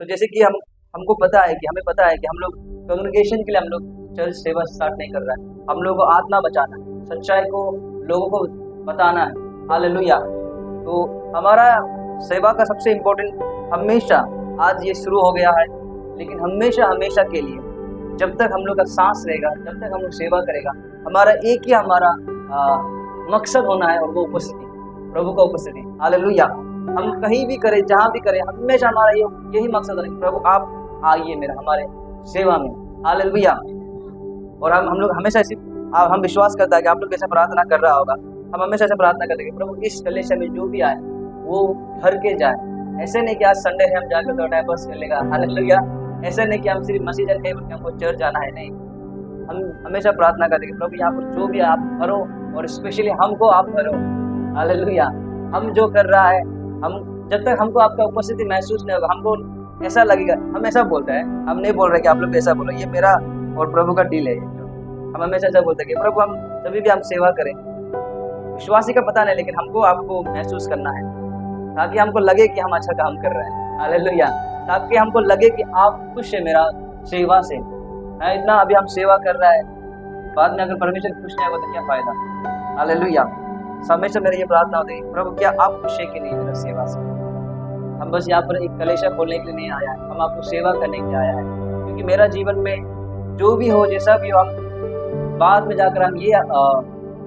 तो जैसे कि हमको पता है कि हमें पता है कि हम लोग कॉन्ग्रेगेशन के लिए हम लोग चर्च सेवा स्टार्ट नहीं कर रहा है। हम लोगों को आत्मा बचाना है, सच्चाई को लोगों को बताना है। हालेलुया। तो हमारा सेवा का सबसे इम्पोर्टेंट हमेशा, आज ये शुरू हो गया है लेकिन हमेशा हमेशा के लिए जब तक हम लोग का सांस रहेगा, जब तक हम लोग सेवा करेगा, हमारा एक ही हमारा मकसद होना है और वो उपस्थिति, प्रभु का उपस्थिति। हालेलुया। हम कहीं भी करें, जहाँ भी करें, हमेशा हमारा यही मकसद है, प्रभु आप आइए मेरा हमारे सेवा में। हालेलुया। और हम लोग हमेशा ऐसी, हम विश्वास करता है कि आप लोग ऐसा प्रार्थना कर रहा होगा, हम हमेशा ऐसा प्रार्थना करते हैं कि प्रभु इस कलेशा में जो भी आए वो भर के जाए। ऐसे नहीं कि आज संडे है हम जाकर तो टाइम पास कर लेगा। हालेलुया। ऐसे नहीं कि हम सिर्फ मसीह जन है कि हमको चर्च जाना है, नहीं। हम हमेशा प्रार्थना करते हैं कि प्रभु यहाँ पर जो भी आप भरो और स्पेशली हमको आप भरो। हालेलुया। हम जो कर रहा है, हम जब तक हमको आपका उपस्थिति महसूस नहीं होगा, हमको ऐसा लगेगा, हम ऐसा बोलते हैं, हम नहीं बोल रहे कि आप लोग ऐसा बोलो, ये मेरा और प्रभु का डील है। हम हमेशा ऐसा बोलते हैं कि प्रभु हम जब भी हम सेवा करें, विश्वासी का पता नहीं, लेकिन हमको आपको महसूस करना है ताकि हमको लगे कि हम अच्छा काम कर रहे हैं। हालेलुया। ताकि हमको लगे कि आप खुश है मेरा सेवा से। इतना अभी हम सेवा कर रहा है, बाद में अगर परमेश्वर खुश नहीं होगा तो क्या फायदा। हालेलुया। हमेशा मेरी ये प्रार्थना होती है, प्रभु क्या आप खुश है कि नहीं मेरा सेवा से। हम बस यहाँ पर एक कलेशा खोलने के लिए नहीं आया है, हम आपको सेवा करने के लिए आया है। क्योंकि मेरा जीवन में जो भी हो, जैसा भी हो, हम बाद में जाकर हम ये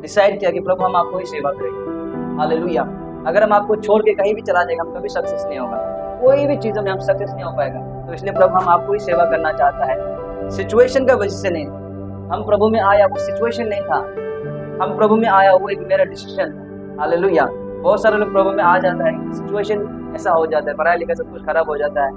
डिसाइड किया कि प्रभु हम आपको ही सेवा करेंगे। हालेलुया। अगर हम आपको छोड़ के कहीं भी चला जाएगा, हम कभी सक्सेस नहीं होगा, कोई भी चीज़ों में हम सक्सेस नहीं हो पाएगा। तो इसलिए प्रभु हम आपको ही सेवा करना चाहता है, सिचुएशन का वजह से नहीं। हम प्रभु में आया वो सिचुएशन नहीं था, हम प्रभु में आया वो एक मेरा डिसीजन था। हालेलुया। बहुत सारे लोग प्रभु में आ जाता है, सिचुएशन ऐसा हो जाता है, पढ़ाई लिखाई सब कुछ खराब हो जाता है,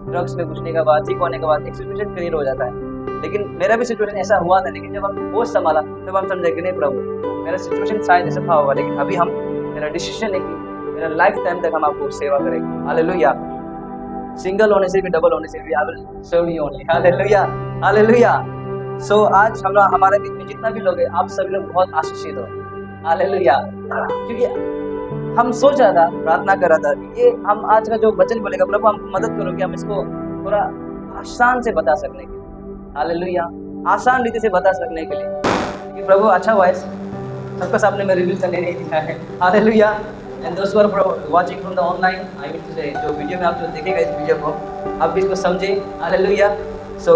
ड्रग्स में घुसने के बाद, ठीक होने के बाद एक सिचुएशन क्लियर हो जाता है। लेकिन मेरा भी सिचुएशन ऐसा हुआ था, लेकिन जब हम होश संभाला तब हम समझे कि नहीं प्रभु मेरा सिचुएशन शायद ऐसा था होगा, लेकिन अभी हम, मेरा डिसीजन है कि मेरा लाइफ टाइम तक हम आपको सेवा करेंगे। हालेलुया। सिंगल होने से भी, डबल होने से भी, I will serve you only. Hallelujah. Hallelujah. So आज हमारे बीच में जितना भी लोग हैं, आप सभी लोग बहुत आशीषित हो। हालेलुया। क्योंकि हम सोच रहा था, प्रार्थना कर रहा था कि ये हम आज का जो वचन बोलेगा, प्रभु हमको मदद करो कि हम इसको थोड़ा आसान से बता सकने के लिए। हालेलुया। आसान रीति से बता सकने के लिए, क्योंकि प्रभु अच्छा वॉइस सबका सामने में रिव्यू करने नहीं दिया है। हालेलुया। एंड दोस्त were watching from the online, I will say जो वीडियो में आप जो देखेगा इस वीडियो को, आप भी इसको समझे। हालेलुया। सो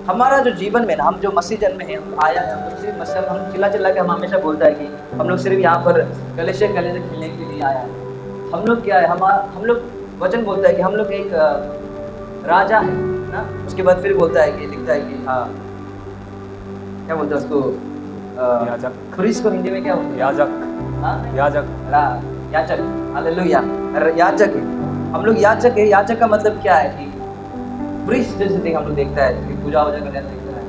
हमारा जो जीवन में ना, हम जो मसीह जन में है, हम आया है, हम सिर्फ मतलब हम चिल्ला के हम हमेशा बोलता है कि हम लोग सिर्फ यहाँ पर कलेशे खेलने के लिए आया है। हम लोग क्या है, हम लोग वचन बोलता है कि हम लोग एक राजा है ना। उसके बाद फिर बोलता है कि, लिखता है कि हाँ, क्या बोलते हैं उसको, याजक। खुरीस को हिंदी में क्या बोलते हैं? याजक। हाँ, याजक। याचक। हालेलुया। याचक है, हम लोग याचक है। याचक का मतलब क्या है कि प्रीस्ट जैसे हम लोग देखता है कि पूजा वूजा करने देखता है,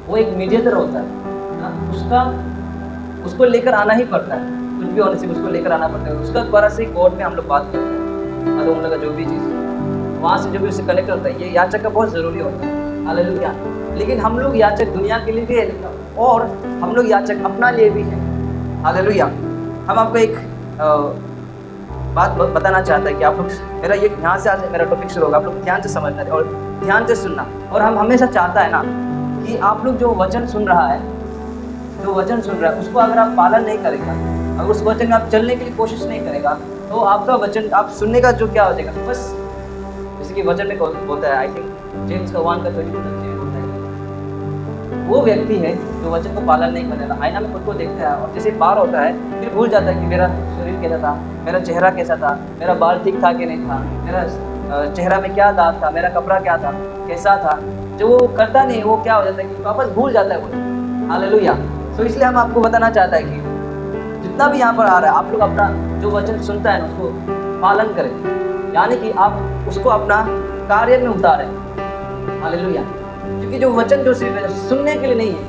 वो एक मीडिएटर होता है ना, उसको लेकर आना ही पड़ता है, कुछ भी होने से उसको लेकर आना पड़ता है। उसका द्वारा से कोर्ट में हम लोग बात करते हैं, मतलब उन लोग का जो भी चीज़ वहाँ से जो भी उससे कनेक्ट होता है, ये याचक का बहुत ज़रूरी होता है। हालेलुया। लेकिन हम लोग याचक दुनिया के लिए भी है और हम लोग याचक अपना लिए भी है। हालेलुया। हम आपको एक बात बताना चाहता है कि आप लोग, मेरा ये यहाँ से आज मेरा टॉपिक शुरू होगा, आप लोग ध्यान से समझना और ध्यान से सुनना। और हम हमेशा चाहता है ना कि आप लोग जो वचन सुन रहा है, उसको अगर आप पालन नहीं करेगा, अगर उस वचन में आप चलने के लिए कोशिश नहीं करेगा, तो आपका वचन आप सुनने का जो क्या हो जाएगा, बस जैसे कि वचन में बोलता है, आई थिंक जेम्स का 1:22 होता है, वो व्यक्ति है जो वचन को पालन नहीं करेगा, आईना में खुद को देखता है और जैसे बार होता है फिर भूल जाता है कि मेरा शरीर कैसा था, मेरा चेहरा कैसा था, मेरा बाल ठीक था कि नहीं था, मेरा चेहरा में क्या दाग था, मेरा कपड़ा क्या था, कैसा था। जो वो करता नहीं, वो क्या हो जाता है कि वापस भूल जाता है वो। हालेलुया। तो इसलिए हम आपको बताना चाहता है कि जितना भी यहाँ पर आ रहा है, आप लोग अपना जो वचन सुनता है ना, उसको पालन करें, यानी कि आप उसको अपना कार्य में उतारें। हालेलुया। क्योंकि जो वचन जो सिर्फ सुनने के लिए नहीं है,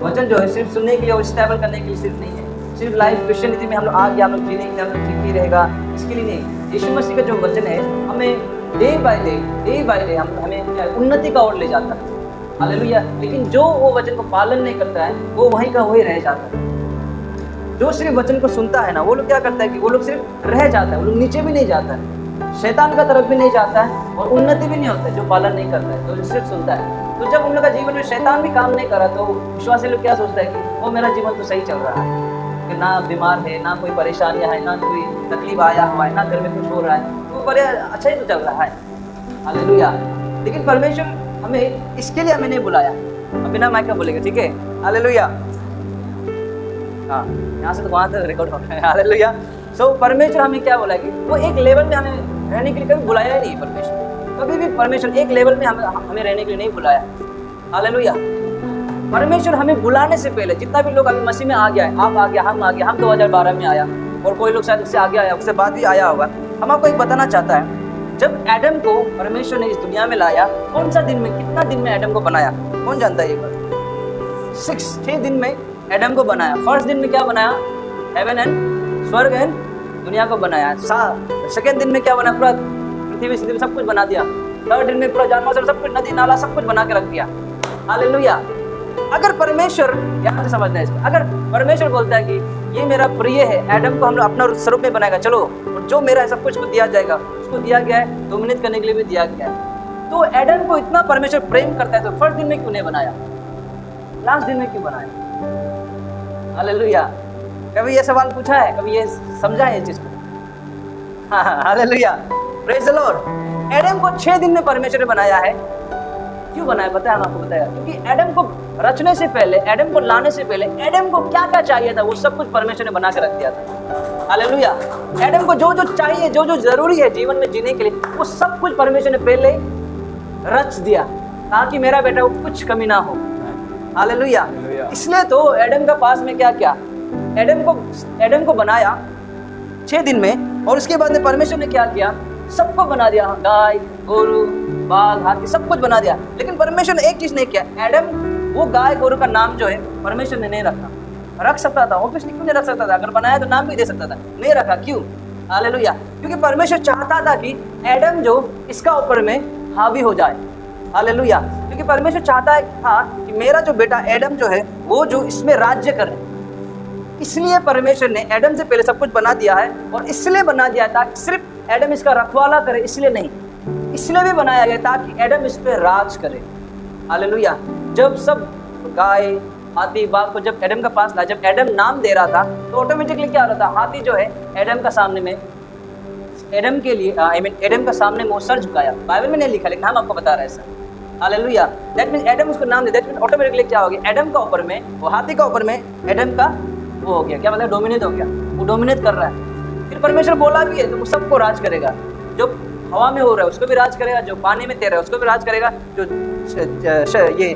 वचन जो है सिर्फ सुनने के लिए और स्टेबल करने के लिए सिर्फ नहीं है, सिर्फ लाइफ क्रिश्चियनिटी में हम लोग आगे हम लोग जीने के लिए हम लोग ठीक ही रहेगा इसके लिए नहीं। यीशु मसीह का जो वचन है हमें डे बाय डे हमें उन्नति का ओर ले जाता है। हालेलुया। लेकिन जो वो वचन को पालन नहीं करता है, वो वहीं का वही रह जाता है। जो सिर्फ वचन को सुनता है ना, वो लोग क्या करता है कि वो लोग सिर्फ रह जाता है, वो लोग नीचे भी नहीं जाता है, शैतान का तरफ भी नहीं जाता है और उन्नति भी नहीं होता है जो पालन नहीं करता है, तो सिर्फ सुनता है। तो जब उन लोग का जीवन में शैतान भी काम नहीं कर रहा, तो विश्वासी लोग क्या सोचता है कि वो मेरा जीवन तो सही चल रहा है, कि ना बीमार है, ना कोई परेशानियां है, ना कोई तकलीफ आया हुआ है, ना घर में कुछ हो रहा है, तो बड़े अच्छा ही तो चल रहा है। हालेलुया। लेकिन परमेश्वर हमें इसके लिए हमें नहीं बुलाया। अभी ना मैं क्या बोलेगा, ठीक है? हालेलुया। हाँ, यहाँ से तो वहाँ तक रिकॉर्ड हो रहा है। हालेलुया। सो परमेश्वर हमें क्या बोला कि वो एक लेवल में हमें रहने के लिए कभी बुलाया ही नहीं। परमेश्वर कभी भी परमेश्वर एक लेवल में हमें रहने के लिए नहीं बुलाया। हालेलुया। परमेश्वर हमें बुलाने से पहले, जितना भी लोग अभी मसीह में आ गया है, आप आ गया, हम 2012 में आया, और कोई लोग शायद उससे आगे आया, उससे बाद भी आया होगा। हम आपको एक बताना चाहता है, जब एडम को परमेश्वर ने इस दुनिया में लाया, कौन सा दिन में, कितना दिन में एडम को बनाया? कौन जानता है ये बात? 6 दिन में एडम को बनाया। फर्स्ट दिन में क्या बनाया? हेवन एंड स्वर्ग एंड दुनिया को बनाया। सेकेंड दिन में क्या बना? पूरा पृथ्वी सब कुछ बना दिया। थर्ड दिन में पूरा जानवर सब कुछ, नदी नाला सब कुछ बना के रख दिया। हालेलुया। अगर परमेश्वर, ध्यान से समझना है इसको, अगर परमेश्वर बोलता है कि ये मेरा प्रिय है, एडम को हम लोग अपना स्वरूप में बनाएगा, चलो, और जो मेरा है सब कुछ को दिया जाएगा, उसको दिया गया है, डोमिनेट करने के लिए भी दिया गया है। तो एडम को इतना परमेश्वर प्रेम करता है, तो फर्स्ट दिन में क्यों नहीं बनाया? लास्ट दिन में क्यों बनाया? हालेलुया। कभी ये सवाल पूछा है? कभी ये समझा है इस चीज को? Hallelujah. Praise the Lord. Adam को 6 दिन में परमेश्वर ने बनाया है। क्यों बनाया पता है? हम आपको बताया, क्योंकि एडम को रचने से पहले, एडम को लाने से पहले, एडम को क्या क्या चाहिए था वो सब कुछ परमेश्वर ने बना के रख दिया था। हालेलुया। एडम को जो जो चाहिए, जो जो जरूरी है जीवन में जीने के लिए, वो सब कुछ परमेश्वर ने पहले रच दिया, ताकि मेरा बेटा को कुछ कमी ना हो। हालेलुया। इसलिए तो एडम का पास में क्या क्या, एडम को बनाया 6 दिन में, और उसके बाद में परमेश्वर ने क्या किया? सबको बना दिया, गाय, गोरू, बाघ, हाथी, सब कुछ बना दिया। लेकिन परमेश्वर ने एक चीज नहीं किया, एडम वो गाय गोरू का नाम जो है परमेश्वर ने नहीं रखा। रख सकता था, ऑब्वियसली क्यों नहीं रख सकता था? अगर बनाया तो नाम भी दे सकता था, नहीं रखा। क्यों? हालेलुया। क्योंकि परमेश्वर चाहता था कि एडम जो इसका ऊपर में हावी हो जाए। हालेलुया। क्योंकि परमेश्वर चाहता था कि मेरा जो बेटा एडम जो है वो जो इसमें राज्य करे। इसलिए परमेश्वर ने एडम से पहले सब कुछ बना दिया है, और इसलिए बना दिया था सिर्फ एडम इसका रखवाला करे, इसलिए नहीं, इसलिए भी बनाया गया ताकि एडम इस पे राज करे। हालेलुया। जब सब गाय, हाथी, बाघ को जब एडम का पास लाया, जब एडम नाम दे रहा था, तो ऑटोमेटिकली क्या हो रहा था? हाथी जो है एडम का सामने में, एडम के लिए एडम का सामने में वो सर झुकाया। बाइबल में नहीं लिखा, लेकिन हम आपको बता रहे हैं sir. Hallelujah. That means Adam उसको नाम दे, दैट मींस ऑटोमेटिकली क्या हो गया? एडम का ऊपर में, वो हाथी का ऊपर में एडम का वो हो गया, क्या मतलब? डोमिनेट हो गया, वो डोमिनेट कर रहा है। फिर परमेश्वर बोला भी है, तो सबको राज करेगा। जो हवा में हो रहा है उसको भी राज करेगा, जो पानी में तैर रहा है उसको भी राज करेगा, जो ये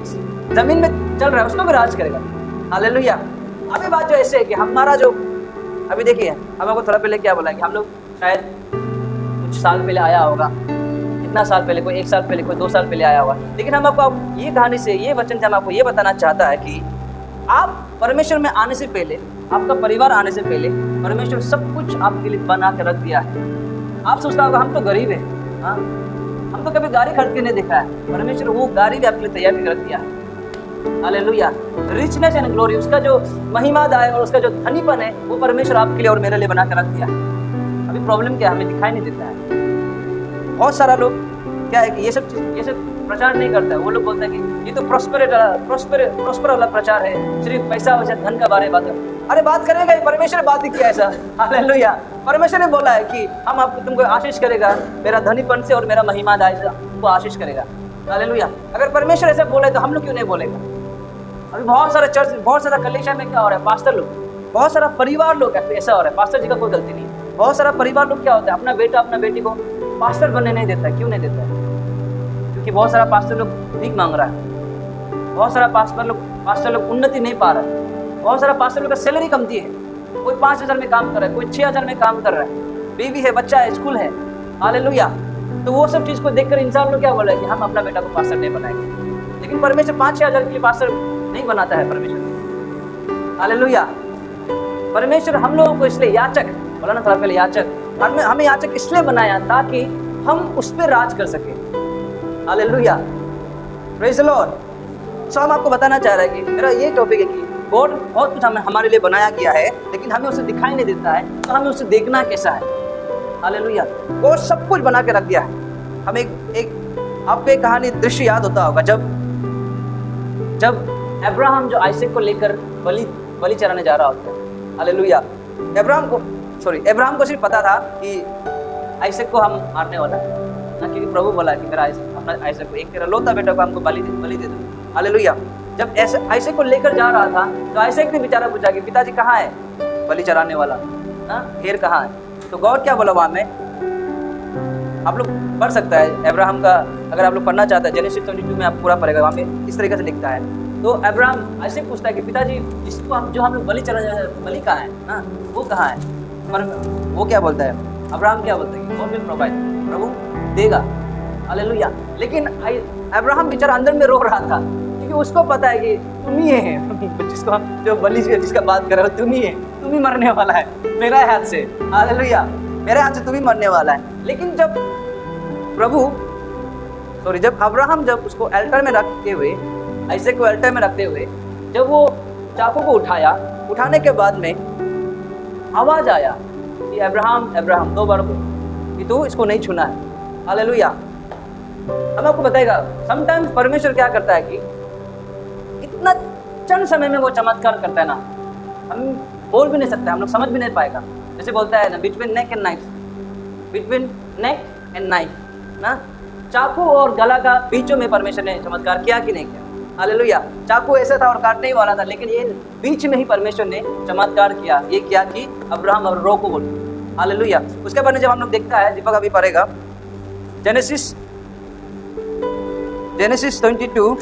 जमीन में चल रहा है उसको भी राज करेगा। हालेलुया। अभी बात जो ऐसे है कि हमारा जो, अभी देखिए, हम आपको थोड़ा पहले क्या बोला है कि हम लोग शायद कुछ साल पहले आया होगा, इतना साल पहले, कोई 1 साल पहले, कोई 2 साल पहले आया होगा। लेकिन हम आपको ये कहानी से, ये वचन से हम आपको ये बताना चाहता है कि आप परमेश्वर में आने से पहले, आपका परिवार आने से पहले, परमेश्वर सब कुछ आपके लिए बना के रख दिया है। आप सोचता होगा हम तो गरीब है, हाँ, हम तो कभी गाड़ी खरीद के नहीं देखा है। परमेश्वर वो गाड़ी भी आपके लिए तैयार कर दिया है। हालेलुया। रिचनेस एंड ग्लोरी, उसका जो महिमा दाय और उसका जो धनीपन है, वो परमेश्वर आपके लिए और मेरे लिए बना कर रख दिया है। अभी प्रॉब्लम क्या है? हमें दिखाई नहीं देता है। बहुत सारा लोग क्या है कि ये सब प्रचार नहीं करता है। वो लोग बोलते हैं कि ये तो प्रॉस्पर वाला प्रचार है, सिर्फ पैसा वैसा धन का बारे में बात है। अरे बात करेगा, परमेश्वर ने बात ही किया ऐसा। हालेलुया। परमेश्वर ने बोला है कि हम आपको, तुमको आशीष करेगा, मेरा धनीपन से और मेरा महिमा दाय से तुमको आशीष करेगा। हालेलुया। अगर परमेश्वर ऐसा बोले तो हम लोग क्यों नहीं बोलेगा? अभी बहुत सारा चर्च, बहुत सारा कलीसिया में क्या हो रहा है? पास्टर लोग, बहुत सारा परिवार लोग ऐसा हो रहा है। पास्टर जी का कोई गलती नहीं। बहुत सारा परिवार लोग क्या होता है, अपना बेटा अपना बेटी को पास्टर बनने नहीं देता है। क्यों नहीं देता है? क्योंकि बहुत सारा पास्टर लोग भीख मांग रहा है, बहुत सारा पास्टर लोग उन्नति नहीं पा रहा है, बहुत सारा पास्टर लोग का सैलरी कमती है। कोई 5,000 में काम कर रहा है, कोई 6,000 में काम कर रहा है, बीवी है, बच्चा है, स्कूल है। हालेलुया। तो वो सब चीज़ को देखकर इंसान लोग क्या बोल रहे हैं कि हम अपना बेटा को पास्टर नहीं बनाएंगे। लेकिन परमेश्वर 5-6 हज़ार के लिए पास्टर नहीं बनाता है परमेश्वर। हालेलुया। परमेश्वर हम लोगों को इसलिए याचक, बोला ना थोड़ा पहले, याचक, हमें याचक इसलिए बनाया ताकि हम उस पर राज कर सके। Hallelujah. Praise the Lord. So हम आपको बताना चाह रहे हैं कि मेरा ये टॉपिक है कि गॉड बहुत कुछ हमें हमारे लिए बनाया गया है, लेकिन हमें उसे दिखाई नहीं देता है। तो हमें उसे देखना कैसा है? हालेलुया। गॉड सब कुछ बना के रख दिया है। हम एक आपको एक कहानी दृश्य याद होता होगा, जब अब्राहम जो आइसैक को लेकर बलि चढ़ाने जा रहा होता है। हालेलुया। अब्राहम को सिर्फ पता था कि आइसैक को हम मारने वाला है ना, क्योंकि प्रभु बोला कि मेरा अपना आइसैक को, एक तेरा लोता बेटा को हमको बलि दे दो। हालेलुया। जब ऐसे आइसैक को लेकर जा रहा था तो आइसैक ने बेचारा पूछा कि पिताजी कहाँ है बलि चढ़ाने वाला ना, ढेर कहाँ है? तो गॉड क्या बोला वहाँ में, आप लोग पढ़ सकता है अब्राहम का, अगर आप लोग पढ़ना चाहते हैं जेनेसिस 22 में आप पूरा पढ़ेगा, वहाँ पे इस तरीके से लिखता है। तो अब्राहम ऐसे पूछता है कि पिताजी जिसको हम लोग बलि चढ़ाने जा रहे हैं, बलि कहाँ है ना, वो कहाँ है? पर वो क्या बोलता है, अब्राहम क्या बोलता है कि गॉड विल प्रोवाइड, प्रभु देगा। हालेलुया। लेकिन अब्राहम बेचारा अंदर में रो रहा था, क्योंकि उसको पता है कि तुम ही है जिसको हम जो बलि जिसका बात कर रहे हो, तुम ही है, तुम ही मरने वाला है मेरा हाथ से। हालेलुया। मेरे हाथ से तुम ही मरने वाला है। लेकिन जब अब्राहम जब उसको अल्टर में रखते हुए, आइसैक को अल्टर में रखते हुए, जब वो चाकू को उठाने के बाद में आवाज आया कि अब्राहम अब्राहम, 2 बार कि तू इसको नहीं छूना है। हालेलुया। हम आपको बताएगा समटाइम्स परमेश्वर क्या करता है कि इतना क्षण समय में वो चमत्कार करता है ना, हम बोल भी नहीं सकते, हम लोग समझ भी नहीं पाएगा। जैसे बोलता है ना, बिटवीन नेक एंड नाइफ ना, चाकू और गला का बीचों में परमेश्वर ने चमत्कार किया कि नहीं किया? हालेलुया। चाकू ऐसा था और काटने ही वाला था, लेकिन ये बीच में ही परमेश्वर ने चमत्कार किया। ये किया कि अब्राहम और रो को बोल। हालेलुया। उसके बाद जब हम लोग देखता है, दीपक अभी पढ़ेगा जेनेसिस 22,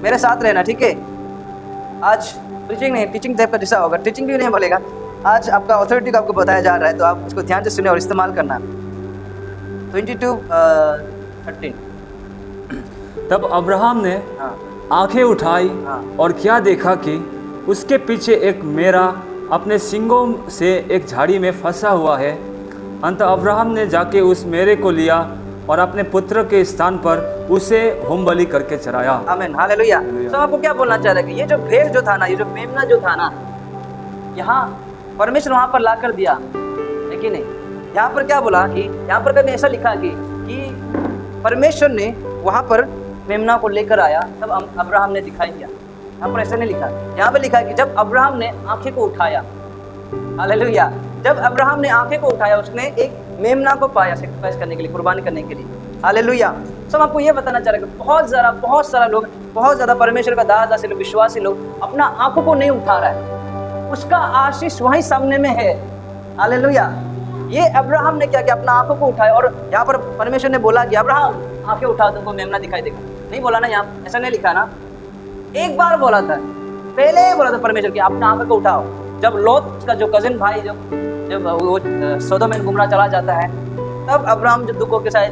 मेरे साथ रहना, ठीक है? आज टीचिंग टाइप का दिशा होगा, टीचिंग भी नहीं बोलेगा, आज आपका अथॉरिटी को आपको बताया जा रहा है, तो आप उसको ध्यान से सुने और इस्तेमाल करना। 22:13। तब अब्राहम ने आंखें उठाई और क्या देखा कि उसके पीछे एक मेरा अपने सींगों से एक झाड़ी में फंसा हुआ है। अंत अब्राहम ने जाके उस मेरे को लिया और अपने पुत्र के स्थान पर उसे होम बलि करके चढ़ाया। आमीन। हालेलुया। तो आपको क्या बोलना चाह रहा है कि ये जो भेड़ जो था ना, ये जो मेमना जो था ना, यहाँ परमेश्वर वहाँ पर ला कर दिया, लेकिन नहीं, यहाँ पर क्या बोला कि यहाँ पर कभी ऐसा लिखा कि परमेश्वर ने वहाँ पर मेमना को लेकर आया, तब अब्राहम ने दिखाई दिया। यहाँ पर ऐसा नहीं लिखा, यहाँ पर लिखा है कि जब अब्राहम ने आंखें को उठाया। हालेलुया। जब अब्राहम ने आंखें को उठाया, उसने एक मेमना को पाया सैक्रिफाइस करने के लिए, कुर्बानी करने के लिए। हालेलुया। सब आपको ये बताना चाह रहे हैं कि बहुत सारा लोग, बहुत ज़्यादा परमेश्वर का दास लोग, विश्वासी लोग अपना आंखों को नहीं उठा रहा है, उसका आशीष वहीं सामने में है। हालेलुया। ये अब्राहम ने क्या किया, अपना आंखों को उठाया, और यहाँ पर परमेश्वर ने बोला कि अब्राहम आंखें उठा, तुमको मेमना दिखाई देगा। नहीं बोला ना, यहाँ ऐसा नहीं लिखा ना, एक बार बोला था, पहले ही बोला था परमेश्वर कि अपना आंखों को उठाओ। जब लोत का जो कजिन भाई जब वो सोदोम में गुमराह चला जाता है, तब अब्राहम जब दुखों के साथ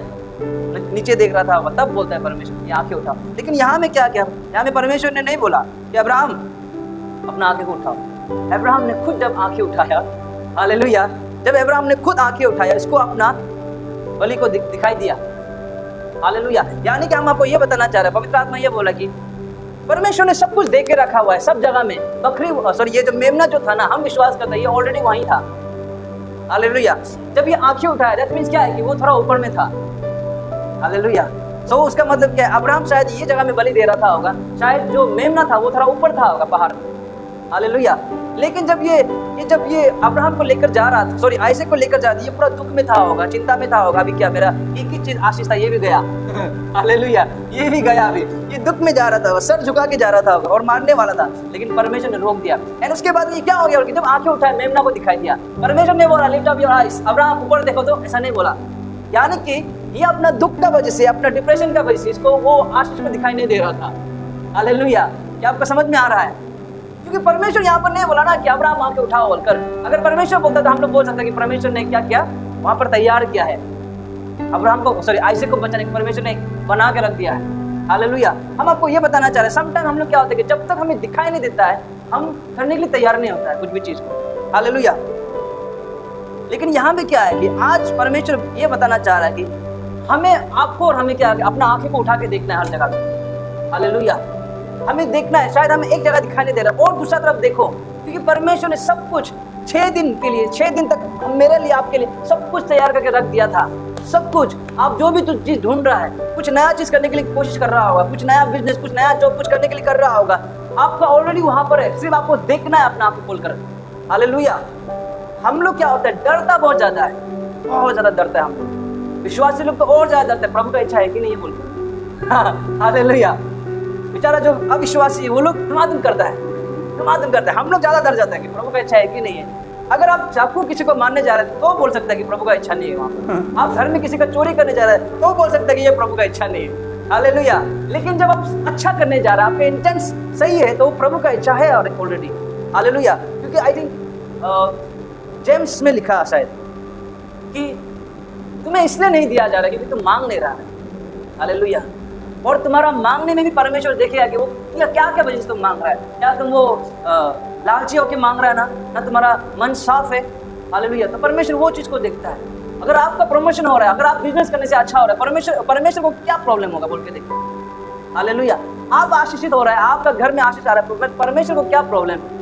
नीचे देख रहा था, तब बोलता है परमेश्वर कि आंखें उठाओ। लेकिन यहाँ में क्या किया, यहाँ में परमेश्वर ने नहीं बोला कि अब्राहम अपना आंखें को उठाओ। अब्राहम ने खुद जब आंखें उठाया, हालेलुया, जब अब्राहम ने खुद आंखें उठाया, इसको अपना बलि को दिखाई दिया। हालेलुया। यानी कि हम आपको ये बताना चाह रहे हैं, पवित्र आत्मा ये बोला कि परमेश्वर ने सब कुछ दे के रखा हुआ है, सब जगह में। ये जो मेमना जो था ना, हम विश्वास करते हैं ये ऑलरेडी वहीं था। हालेलुया। जब ये आंखें उठाया, दैट मींस क्या है कि वो थोड़ा ऊपर में था। हालेलुया। सो उसका मतलब क्या है, अब्राहम शायद ये जगह में बलि दे रहा था होगा, शायद जो मेमना था वो थोड़ा ऊपर था होगा पहाड़ में। हालेलुया। लेकिन जब ये अब्राहम को लेकर जा रहा था, आइसैक को लेकर जा रहा था, ये पूरा दुख में था होगा, चिंता में था होगा, अभी क्या मेरा एक ही चीज आशीष था, ये भी गया। हालेलुया। ये भी गया, अभी ये दुख में जा रहा था, सर झुका के जा रहा था होगा और मारने वाला था, लेकिन परमेश्वर ने रोक दिया। एंड उसके बाद ये क्या हो गया, जब आंखें उठाए, मेमना को दिखाई दिया, परमेश्वर ने बोला lift up your eyes, Abraham ऊपर देखो, तो ऐसा नहीं बोला। यानी कि ये अपना दुख का वजह से, अपना डिप्रेशन का वजह से इसको वो आशीष में दिखाई नहीं दे रहा था। हालेलुया। क्या आपको समझ में आ रहा है? क्योंकि परमेश्वर यहाँ पर नहीं बोला ना कि अब्राहम आंखें उठाओ बोलकर। अगर परमेश्वर बोलता तो हम लोग बोल सकते कि परमेश्वर ने क्या किया, वहां पर तैयार किया है अब्राहम को, आइसैक को बचाने के, परमेश्वर ने बना के रख दिया है। हालेलुया। हम आपको ये बताना चाह रहे हैं, समटाइम हम लोग क्या होता है कि जब तक हमें दिखाई नहीं देता है, हम करने के लिए तैयार नहीं होता है कुछ भी चीज को। हालेलुया। लेकिन यहाँ पे क्या है कि आज परमेश्वर ये बताना चाह रहा है कि हमें, आपको और हमें क्या, अपना आंखें को उठा के देखना है हर जगह पे। हालेलुया। हमें देखना है, शायद हमें एक जगह दिखाई नहीं दे रहा और दूसरा तरफ देखो, क्योंकि परमेश्वर ने सब कुछ 6 दिन के लिए, 6 दिन तक मेरे लिए, आपके लिए सब कुछ तैयार करके रख दिया था। सब कुछ, आप जो भी चीज ढूंढ रहा है, कुछ नया चीज करने के लिए कोशिश कर रहा होगा, कुछ नया बिजनेस, कुछ नया जॉब, कुछ करने के लिए कर रहा होगा, आपका ऑलरेडी वहां पर है, सिर्फ आपको देखना है अपना आप को खोलकर। हालेलुया। हम लोग क्या होता है, डरता बहुत ज्यादा है, बहुत ज्यादा डरता है हम लोग। विश्वासी लोग तो और ज्यादा डरते हैं, प्रभु का इच्छा है कि नहीं ये बोलते। हालेलुया। बेचारा जो अविश्वासी है वो लोग धमाधम करता है, धमाधम करता है। हम लोग ज्यादा डर जाते हैं कि प्रभु का इच्छा है कि नहीं है। अगर आप चाकू किसी को मारने जा रहे हैं तो बोल सकता है कि प्रभु का इच्छा नहीं है वहां पर। आप घर में किसी का चोरी करने जा रहे हैं तो बोल सकता है कि ये प्रभु का इच्छा नहीं है। हालेलुया। लेकिन जब आप अच्छा करने जा रहे हैं, आपके इंटेंस सही है, तो वो प्रभु का इच्छा है ऑलरेडी। हालेलुया। क्योंकि आई थिंक जेम्स में लिखा शायद कि तुम्हें इसलिए नहीं दिया जा रहा क्योंकि तुम मांग नहीं रहा है। हालेलुया। और तुम्हारा मांगने में भी परमेश्वर देखेगा कि वो क्या क्या वजह से तुम मांग रहा है। क्या तुम वो लालची होकर मांग रहा है ना तुम्हारा मन साफ है। हालेलुया। तो परमेश्वर वो चीज को देखता है। अगर आपका प्रमोशन हो रहा है, अगर आप बिजनेस करने से अच्छा हो रहा है, परमेश्वर को क्या प्रॉब्लम होगा बोल के देखिए। हालेलुया। आप आशीषित हो रहा है, आपका घर में आशीष आ रहा है, परमेश्वर को क्या प्रॉब्लम है।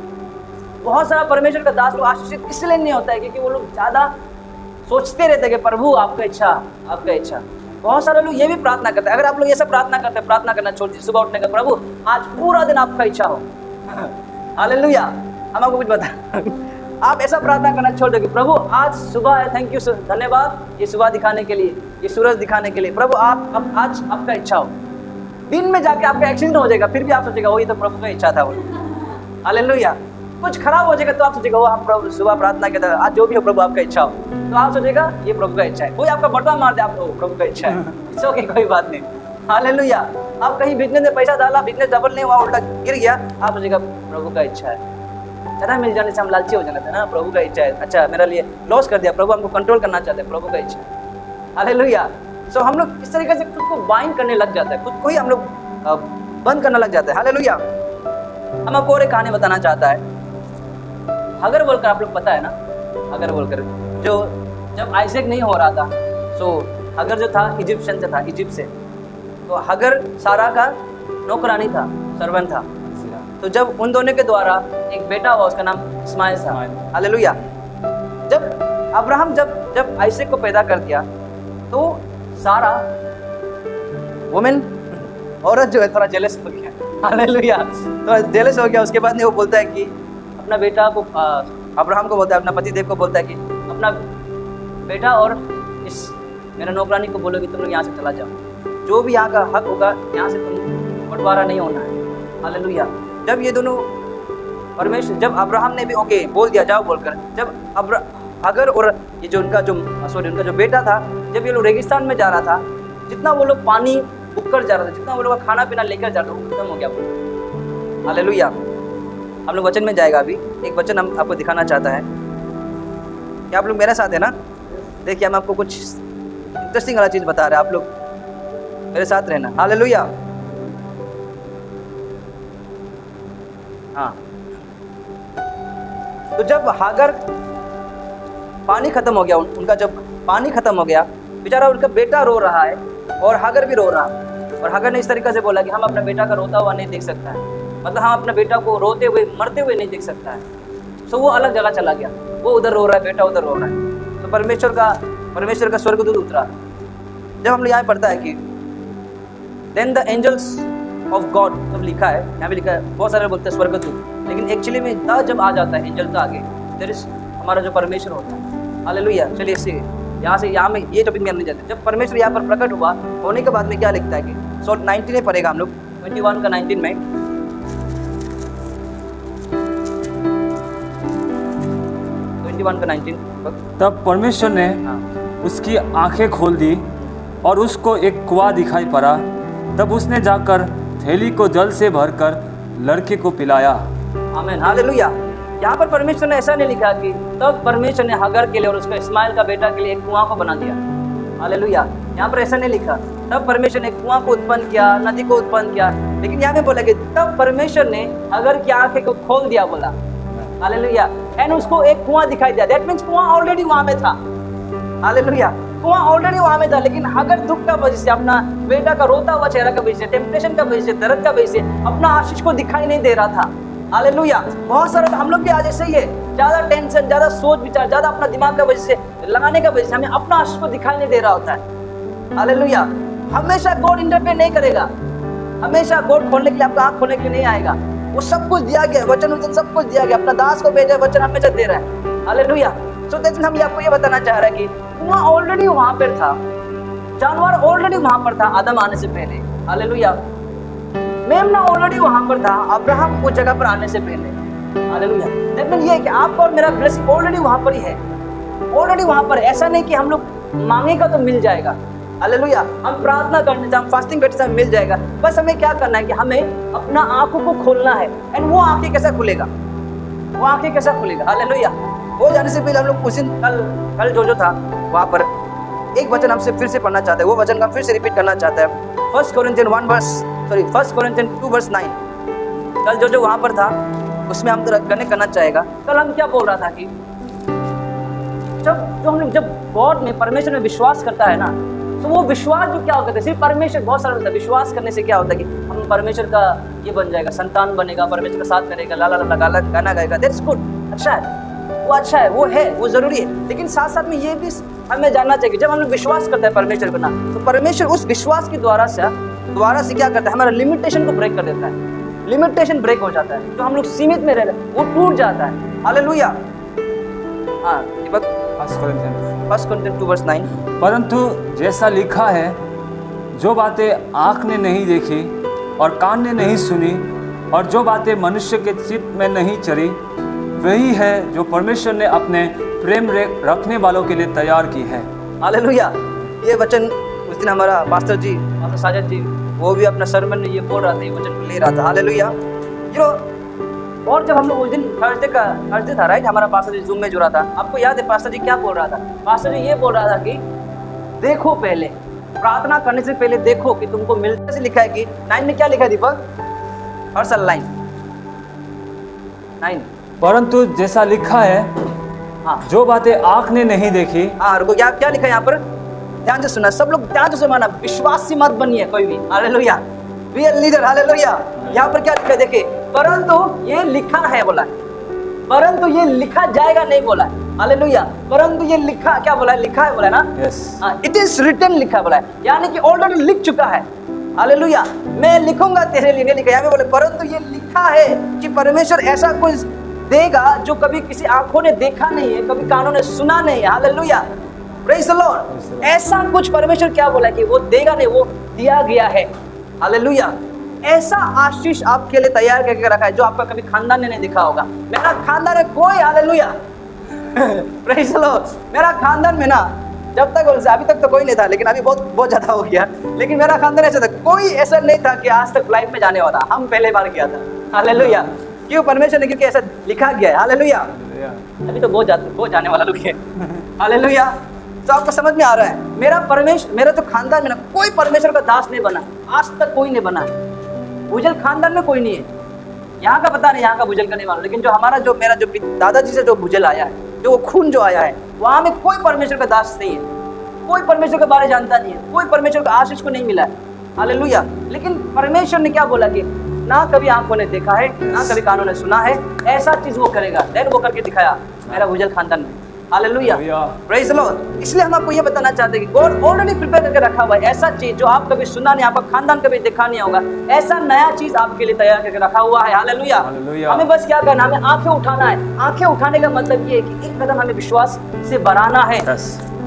बहुत सारा परमेश्वर का दास लोग आशीषित इसलिए नहीं होता है क्योंकि वो लोग ज्यादा सोचते रहते हैं कि प्रभु आपका इच्छा, आपका इच्छा। बहुत सारे लोग ये भी प्रार्थना करते हैं। अगर आप लोग ये सब प्रार्थना करते हैं, प्रार्थना करना छोड़ दीजिए, सुबह उठने का, प्रभु आज पूरा दिन आपका इच्छा हो। हालेलुया। हम आपको कुछ बता, आप ऐसा प्रार्थना करना छोड़ दो कि प्रभु आज सुबह है, थैंक यू, धन्यवाद ये सुबह दिखाने के लिए, ये सूरज दिखाने के लिए। प्रभु आप आज आपका इच्छा हो। दिन में जाके आपका एक्सीडेंट हो जाएगा, फिर भी आप सोचेगा वो ये तो प्रभु का इच्छा था वो। हालेलुया। कुछ खराब हो जाएगा तो आप सोचेगा वो आप प्रभु सुबह प्रार्थना के आज जो भी हो प्रभु आपका इच्छा हो, तो आप सोचेगा ये प्रभु का इच्छा है। कोई आपका बटवा मार दे, आपको प्रभु का इच्छा है, सो की कोई बात नहीं। हालेलुया। आप कहीं बिजनेस में पैसा डाला, बिजनेस डबल नहीं हुआ, उल्टा गिर गया, आप सोचेगा प्रभु का इच्छा है। ज्यादा मिल जाने से हम लालची हो जाते हैं ना, प्रभु का इच्छा है, अच्छा मेरा लिए लॉस कर दिया, प्रभु हमको कंट्रोल करना चाहते हैं, प्रभु का इच्छा है। हालेलुया। सो हम लोग इस तरीके से खुद को बाइंड करने लग जाता है, खुद को ही हम लोग बंद करने लग जाते हैं। हालेलुया। हम आपको और एक कहानी बताना चाहता है। हगर बोलकर आप लोग पता है ना, हगर बोलकर जो जब आइजैक नहीं हो रहा था, सो हगर जो था इजिप्शियन से था, इजिप्ट से। तो हगर सारा का नौकरानी था, सर्वेंट था। तो जब उन दोनों के द्वारा एक बेटा हुआ, उसका नाम इस्माइल था। हालेलुया। जब अब्राहम जब आइजैक को पैदा कर दिया तो सारा वुमेन, औरत जो है थोड़ा जेलस हो गया। हालेलुया। तो जेलस हो गया। उसके बाद में वो बोलता है कि अपना बेटा को, अब्राहम को बोलता है, अपना पतिदेव को बोलता है कि अपना बेटा और इस मेरा नौकरानी को बोलो कि तुम लोग यहाँ से चला जाओ, जो भी यहाँ का हक होगा यहाँ से तुम बंटवारा नहीं होना है। हालेलुया। जब ये दोनों परमेश्वर, जब अब्राहम ने भी ओके बोल दिया जाओ बोलकर, जब हगर और ये जो उनका जो बेटा था, जब ये लोग रेगिस्तान में जा रहा था, जितना वो लोग पानी बुक जा रहा था, जितना वो लोग खाना पीना लेकर जा रहा था, वो खत्म हो गया बोल। हालेलुया। हम लोग वचन में जाएगा अभी, एक वचन हम आपको दिखाना चाहता है। क्या आप लोग मेरे साथ है ना? देखिए हम आपको कुछ इंटरेस्टिंग वाला चीज बता रहे हैं, आप लोग मेरे साथ रहना। हालेलुया। हाँ। तो जब हागर पानी खत्म हो गया, उनका जब पानी खत्म हो गया, बेचारा उनका बेटा रो रहा है और हागर भी रो रहा है। और हागर ने इस तरीके से बोला कि हम अपना बेटा का रोता हुआ नहीं देख सकता है, मतलब हम अपने बेटा को रोते हुए मरते हुए नहीं देख सकता है। सो वो अलग जगह चला गया, वो उधर रो रहा है, बेटा उधर रो रहा है। तो परमेश्वर का स्वर्गदूत उतरा। जब हम लोग यहाँ पढ़ता है कि then the angels of God, जब लिखा है यहाँ भी लिखा है, बहुत सारे बोलते हैं स्वर्गदूत, लेकिन एक्चुअली में द जब आ जाता है एंजल का आगे, देयर इज हमारा जो परमेश्वर होता है। हालेलुया। चलिए इससे यहाँ में ये टॉपिक में नहीं जाते। जब परमेश्वर यहाँ पर प्रकट हुआ होने के बाद में क्या लिखता है कि सो 19 में पढ़ेगा हम लोग, 21 का 19 में, 21 का 19। तब परमेश्वर ने उसकी आंखें खोल दी और उसको एक कुआं दिखाई पड़ा। तब उसने जाकर थैली को जल से भरकर लड़के को पिलाया। आमीन। हालेलुया। यहाँ पर परमेश्वर ने ऐसा नहीं लिखा कि तब परमेश्वर ने हगर के लिए और उसका इस्माइल का बेटा के लिए एक कुआं को बना दिया। हालेलुया। यहाँ पर ऐसा नहीं लिखा तब परमेश्वर ने कुआं को उत्पन्न किया, नदी को उत्पन्न किया, लेकिन यहाँ पे बोला कि तब परमेश्वर ने हगर की आंखें को खोल दिया, बोला। हालेलुया। एंड उसको एक कुआं दिखाई दिया। दैट मीन्स कुआं ऑलरेडी वहां में था। हालेलुया। कुआं ऑलरेडी वहां में था, लेकिन हगर दुख का वजह से, अपना बेटा का रोता हुआ चेहरा का वजह से, टेम्पटेशन का वजह से, दर्द का वजह से अपना आशीष को दिखाई नहीं दे रहा था। हालेलुया। बहुत सारे हम लोग भी आज ऐसे ही है, ज्यादा टेंशन, ज्यादा सोच विचार, ज्यादा अपना दिमाग का वजह से लगाने का वजह से हमें अपना आशीष को दिखाई नहीं दे रहा होता है। हालेलुया। हमेशा गॉड इंटरफेयर नहीं करेगा, हमेशा गॉड खोलने के लिए, आपका आंख खोलने के लिए नहीं आएगा। वो सब कुछ दिया गया, वचन सब कुछ दिया गया, अपना दास को भेजा, वचन हमेशा दे रहा है। हालेलुया। सो दैट हम आपको ये बताना चाह रहे हैं कि कुआं ऑलरेडी वहां पर था, जानवर ऑलरेडी वहां पर था आदम आने से पहले। हालेलुया। मेमना ऑलरेडी वहां पर था अब्राहम उस जगह पर आने से पहले। हालेलुया। दैट मीन ये है कि आपका और मेरा ब्लेसिंग ऑलरेडी वहां पर ही है, ऑलरेडी वहां पर। ऐसा नहीं कि हम लोग मांगेगा तो मिल जाएगा। हालेलुया। हम प्रार्थना करने से, हम फास्टिंग करने से मिल जाएगा। बस हमें क्या करना है कि हमें अपना आंखों को खोलना है। एंड वो आंखें कैसा खुलेगा, वो आंखें कैसा खुलेगा। हालेलुया। वो जाने से पहले हम लोग उस दिन कल जो था वहां पर एक वचन हमसे फिर से पढ़ना चाहते हैं, वो वचन का फिर से रिपीट करना चाहते हैं। 1 Corinthians 2:9। कल जो वहां पर था उसमें हम तो करना चाहेगा। कल हम क्या बोल रहा था कि जब गॉड में, परमेश्वर में विश्वास करता है ना, तो वो विश्वास जो क्या होता है, सिर्फ परमेश्वर, बहुत सारा होता है। विश्वास करने से क्या होता है कि हम परमेश्वर का ये बन जाएगा, संतान बनेगा, परमेश्वर का साथ करेगा, ला ला ला गाना गाएगा। दैट्स गुड, अच्छा है, वो अच्छा है, वो है, वो जरूरी है। लेकिन साथ साथ में ये भी हमें जानना चाहिए कि जब हम लोग विश्वास करते हैं परमेश्वर को ना, तो परमेश्वर उस विश्वास के द्वारा से क्या करता है, हमारा लिमिटेशन को ब्रेक कर देता है। लिमिटेशन ब्रेक हो जाता है, जो हम लोग सीमित में रह रहे हैं वो टूट जाता है। हालेलुया। हाँ, 1 Corinthians 2:9। परंतु जैसा लिखा है, जो बातें आँख ने नहीं देखी और कान ने नहीं सुनी और जो बातें मनुष्य के चित्त में नहीं चली, वही है जो परमेश्वर ने अपने प्रेम रखने वालों के लिए तैयार की है। हालेलुया। ये वचन उस दिन हमारा पास्टर साजद जी, वो भी अपना सरमन में ये बोल रहा था, ये वचन ले रहा था। हालेलुया। और जब हम लोग उस दिन थर्सडे था, राइट, हमारा पास्टर जी जूम में जुड़ा था। आपको याद है पास्टर जी क्या बोल रहा था? पास्टर जी ये बोल रहा था कि देखो, पहले प्रार्थना करने से पहले देखो कि तुमको मिलता से लिखा है कि 9 में क्या लिखा है दीपक? हर साल 9। परंतु जैसा लिखा है, हाँ, जो बातें आँख ने नहीं देखी। हाँ, रुको, क्या लिखा है यहाँ पर? ध्यान से सुना, सब लोग ध्यान से सुना। विश्वासी मत बनिए कोई भी। Hallelujah. Be a leader. Hallelujah. यहाँ पर क्या लिखा है देखिए, परंतु ये लिखा है बोला है, परंतु ये लिखा जाएगा नहीं बोला है। हालेलुया। परंतु ये लिखा क्या बोला है? लिखा है बोला है ना। यस, इट इज रिटन लिखा बोला है, यानी कि ऑलरेडी लिख चुका है। हालेलुया। मैं लिखूंगा तेरे लिए, नहीं लिखा यहाँ पे बोले, परंतु ये लिखा है कि परमेश्वर ऐसा कुछ देगा जो कभी किसी आंखों ने देखा नहीं है, कभी कानों ने सुना नहीं है। हालेलुया। Praise the Lord. ऐसा कुछ परमेश्वर क्या बोला कि वो देगा नहीं, वो दिया गया है। हालेलुया। ऐसा आशीष आपके लिए तैयार करके रखा है जो आपका कभी खानदान ने नहीं देखा होगा। मेरा खानदान में कोई, हालेलुया, प्रेज़ द लॉर्ड, मेरा खानदान में ना, जब तक अभी तक तो कोई नहीं था, लेकिन अभी बहुत ज्यादा हो गया। लेकिन मेरा खानदान ऐसा था, कोई ऐसा नहीं था कि आज तक फ्लाइट में जाने वाला, हम पहले बार किया था। हालेलुया। क्यों? परमेश्वर ने, क्योंकि ऐसा लिखा गया है। हालेलुया। अभी तो बहुत जाने वाला लोग है। हालेलुया। तो आपको समझ में आ रहा है, मेरा तो खानदान में ना कोई परमेश्वर का दास नहीं बना, आज तक कोई नहीं बना। भुजल खानदान में कोई नहीं है। यहाँ का पता नहीं, यहाँ का भुजल का नहीं मालूम, लेकिन जो मेरा दादाजी से जो भुजल आया है, जो वो खून जो आया है, वहां में कोई परमेश्वर का दास नहीं है, कोई परमेश्वर के बारे जानता नहीं है, कोई परमेश्वर का आशीष को नहीं मिला है। हालेलुया। लेकिन परमेश्वर ने क्या बोला कि ना कभी आंखों ने देखा है, ना कभी कानों ने सुना है, ऐसा चीज वो करेगा। देन वो करके दिखाया मेरा भुजल खानदान में। हालेलुया। Praise the Lord. इसलिए हम आपको ये बताना चाहते हैं कि गॉड ऑलरेडी प्रिपेयर करके रखा हुआ है ऐसा चीज जो आप कभी सुना नहीं, आपका खानदान कभी देखा नहीं होगा, ऐसा नया चीज आपके लिए तैयार करके रखा हुआ है। हालेलुया। हमें बस क्या करना, हमें आंखें उठाना है। आंखें उठाने का मतलब ये है कि एक कदम हमें विश्वास से बढ़ाना है।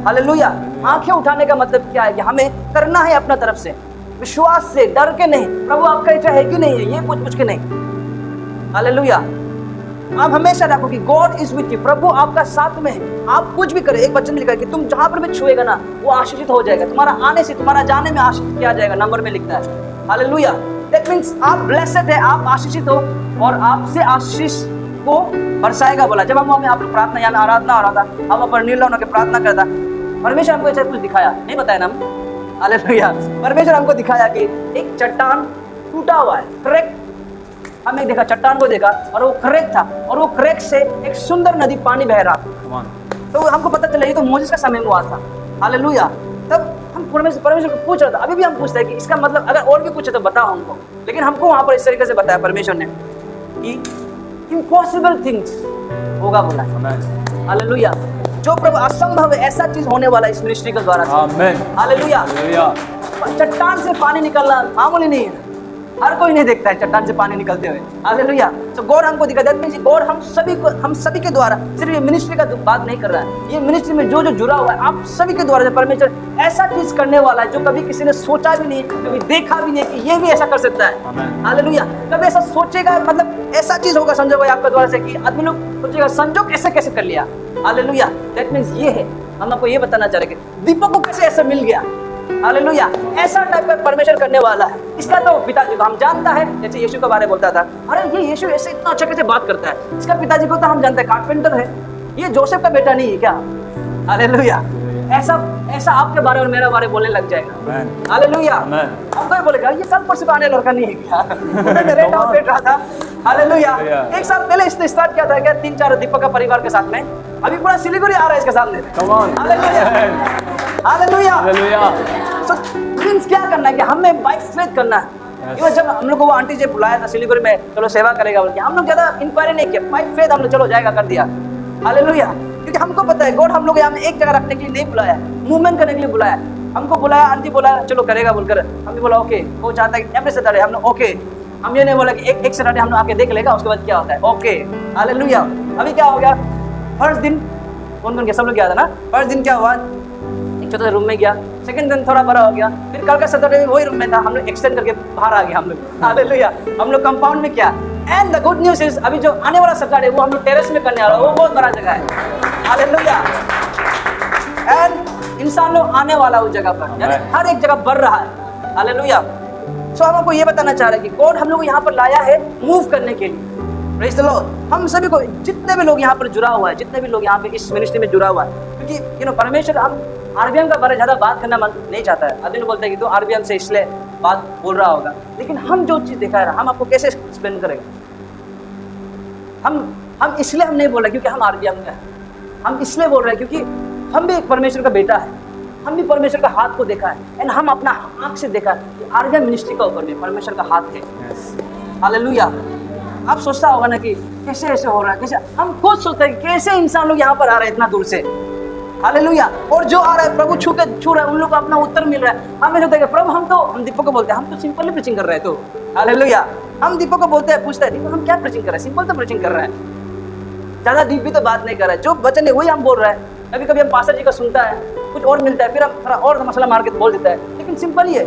हालेलुया। आंखें उठाने का मतलब क्या है कि हमें करना है अपना तरफ से, विश्वास से, डर के नहीं। प्रभु आपका इच्छा है कि नहीं है, ये पूछ के नहीं। हालेलुया। आप हमेशा रखो कि गॉड इज विथ यू, प्रभु आपका साथ में है। आप कुछ भी करें, एक वचन में लिखा है कि तुम जहां पर भी छुएगा ना, वो आशीषित हो जाएगा। तुम्हारा आने से, तुम्हारा जाने में आशीषित किया जाएगा, नंबर में लिखता है। हालेलुया। दैट मींस आप ब्लेस्ड है, आप आशीषित हो और आपसे आशीष को बरसाएगा बोला। जब हम आप लोग प्रार्थना यानी आराधना हो रहा था, हम ऊपर नील होकर प्रार्थना करता, परमेश्वर हमको ऐसा कुछ दिखाया, नहीं बताया ना हम। हालेलुया। परमेश्वर हमको दिखाया कि एक चट्टान टूटा हुआ है, करेक्ट। हमने देखा, चट्टान को देखा और वो क्रैक था, और वो क्रैक से एक सुंदर नदी पानी बह रहा था। तो हमको पता चला ये तो मोसेस का समय में हुआ था। हालेलुया। तब हम परमेश्वर को पूछ रहा था, अभी भी हम पूछते हैं कि इसका मतलब अगर और भी कुछ है तो बताओ हमको। लेकिन हमको वहां पर इस तरीके से बताया परमेश्वर ने कि इम्पॉसिबल थिंग्स होगा बोला है। हालेलुया। जो प्रभु असंभव है ऐसा चीज होने वाला है इस मिनिस्ट्री के द्वारा। आमेन। हालेलुया। चट्टान से पानी निकलना मामूली नहीं है, हर कोई नहीं देखता है चट्टान से पानी निकलते हुए। हालेलुया। तो गॉड हमको दिखा देता है, गॉड हम सभी के द्वारा, सिर्फ ये मिनिस्ट्री का बात नहीं कर रहा है, ये मिनिस्ट्री में जो जो जुड़ा हुआ है आप सभी के द्वारा परमेश्वर ऐसा चीज करने वाला है जो कभी किसी ने सोचा भी नहीं, कभी देखा भी नहीं कि ये भी ऐसा कर सकता है। हालेलुया। कभी ऐसा सोचेगा, मतलब ऐसा चीज होगा संजोग भाई आपके द्वारा से कि आदमी लोग सोचेगा संजोग कैसे कैसे कर लिया। हालेलुया। दैट मींस ये है, हम आपको ये बताना चाह रहे हैं दीपक को कैसे ऐसा मिल गया। हालेलुया। ऐसा टाइप का परमेश्वर करने वाला है। इसका तो पिताजी को हम जानता है, जैसे यीशु के बारे में बोलता था, अरे ये यीशु ऐसे इतना अच्छा कैसे बात करता है। इसका पिताजी को तो हम जानते हैं कारपेंटर है, ये जोसेफ का बेटा नहीं है क्या। हालेलुया। ऐसा आपके बारे में मेरा बारे बोलने लग जाएगा। हालेलुया। हम कोई बोलेगा ये कल परसों का आने लड़का नहीं है क्या, मेरे टाउन बैठ रहा था। हालेलुया। एक साल पहले इसने स्टार्ट किया था क्या 3-4 दीपक का परिवार के साथ में, अभी पूरा सिलीगुड़ी आ रहा है इसके सामने। हालेलुया। So, मींस क्या करना है कि हमें बाय फेथ करना है। जब हम लोग को वो आंटी जी बुलाया था सिलीगुड़ी में, चलो सेवा करेगा बोल के, हम लोग ज्यादा इंक्वायरी नहीं किया, बाय फेथ हम लोग चलो जाएगा कर दिया। हालेलुया। क्योंकि हमको पता है गॉड हम लोग यहाँ एक जगह रखने के लिए नहीं बुलाया, मूवमेंट करने के लिए बुलाया। हमको बुलाया, आंटी बोला चलो करेगा बोलकर, हम भी बोला ओके। वो चाहता है एवरी सैटरडे हम लोग ओके, हम ये नहीं बोला कि एक सैटरडे हम लोग आके देख लेगा उसके बाद क्या होता है। ओके। हालेलुया। अभी क्या हो गया, फर्स्ट दिन कौन गया, सब लोग गया था ना। फर्स्ट दिन क्या हुआ, छोटा सा रूम में गया, सेकंड दिन थोड़ा बड़ा हो गया, फिर कल का सैटरडे में वही रूम में था, हम लोग एक्सटेंड करके बाहर आ गए हम लोग। हालेलुया। हम लोग कंपाउंड में किया। And the good news is अभी जो आने वाला सैटरडे वो हम लोग टेरेस में करने वाला, वो बहुत बड़ा जगह है। हालेलुया। एंड इंसान लोग आने वाला उस जगह पर, यानी हर एक जगह बढ़ रहा है। हालेलुया। सो हम आपको ये बताना चाह रहे हैं कि गॉड हम लोग यहाँ पर लाया है मूव करने के लिए। Praise the Lord. हम सभी को, जितने भी लोग यहाँ पर जुड़ा हुआ है, जितने भी लोग यहाँ पे इस मिनिस्ट्री में जुड़ा हुआ है, क्योंकि परमेश्वर हम आरबीएम का बारे ज़्यादा बात करना मन नहीं चाहता है। आदमी बोलता है कि तो आरबीएम से इसलिए बात बोल रहा होगा, लेकिन हम जो चीज़ दिखा रहे हैं हम आपको कैसे एक्सप्लेन करेंगे। हम इसलिए हम नहीं बोल रहे क्योंकि हम आरबीएम में हैं, हम इसलिए बोल रहे हैं क्योंकि हम भी एक परमेश्वर का बेटा है, हम भी परमेश्वर का हाथ को देखा है, एंड हम अपना आँख से देखा है कि आरबीएम मिनिस्ट्री का ऊपर में परमेश्वर का हाथ है। हालेलुया। आप सोचता होगा ना कि कैसे ऐसे हो रहा है, कैसे हम खुद सोचते हैं कैसे इंसान लोग यहाँ पर आ रहे हैं इतना दूर से। हालेलुया। और जो आ रहा है प्रभु छू रहा है, उन लोग को अपना उत्तर मिल रहा है। हमें होता है कि प्रभु हम दीपक को बोलते हैं हम तो सिंपली प्रीचिंग कर रहे हैं। तो हालेलुया। हम दीपक को बोलते हैं, पूछता है दीपक हम क्या प्रीचिंग कर रहे हैं, सिंपल तो प्रीचिंग कर रहे हैं, ज़्यादा डीप भी तो बात नहीं कर रहा है। जो वचन है वही हम बोल रहे हैं। कभी कभी हम पास्टर जी का सुनता है, कुछ और मिलता है, फिर हम थोड़ा और मसला मार के बोल देता है, लेकिन सिंपल ही है।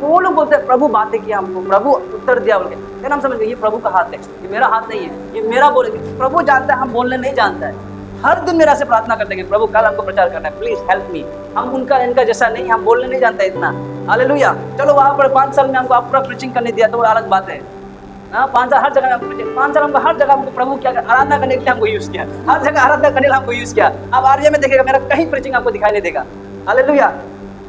वो लोग बोलते हैं प्रभु बातें किया हमको, प्रभु उत्तर दिया बोल के, फिर हम समझ गए ये प्रभु का हाथ है, ये मेरा हाथ नहीं है, ये मेरा बोले। प्रभु जानता है, हम बोलने नहीं जानता है। हर दिन मेरा से प्रार्थना करते हैं कि प्रभु कल हमको प्रचार करना है, प्लीज हेल्प मी। हम उनका इनका जैसा नहीं, हम बोलने नहीं जानते इतना। हालेलुया। चलो वहाँ पर 5 साल में हमको पूरा प्रीचिंग करने दिया तो वो अलग बात है। 5 साल हर जगह 5 साल हमको हर जगह हमको प्रभु क्या आराधना करने के लिए हमको यूज किया, हर जगह आराधना करने के लिए हमको यूज किया। अब आर्य में देखेगा मेरा कहीं प्रीचिंग आपको दिखाई नहीं देगा। हालेलुया।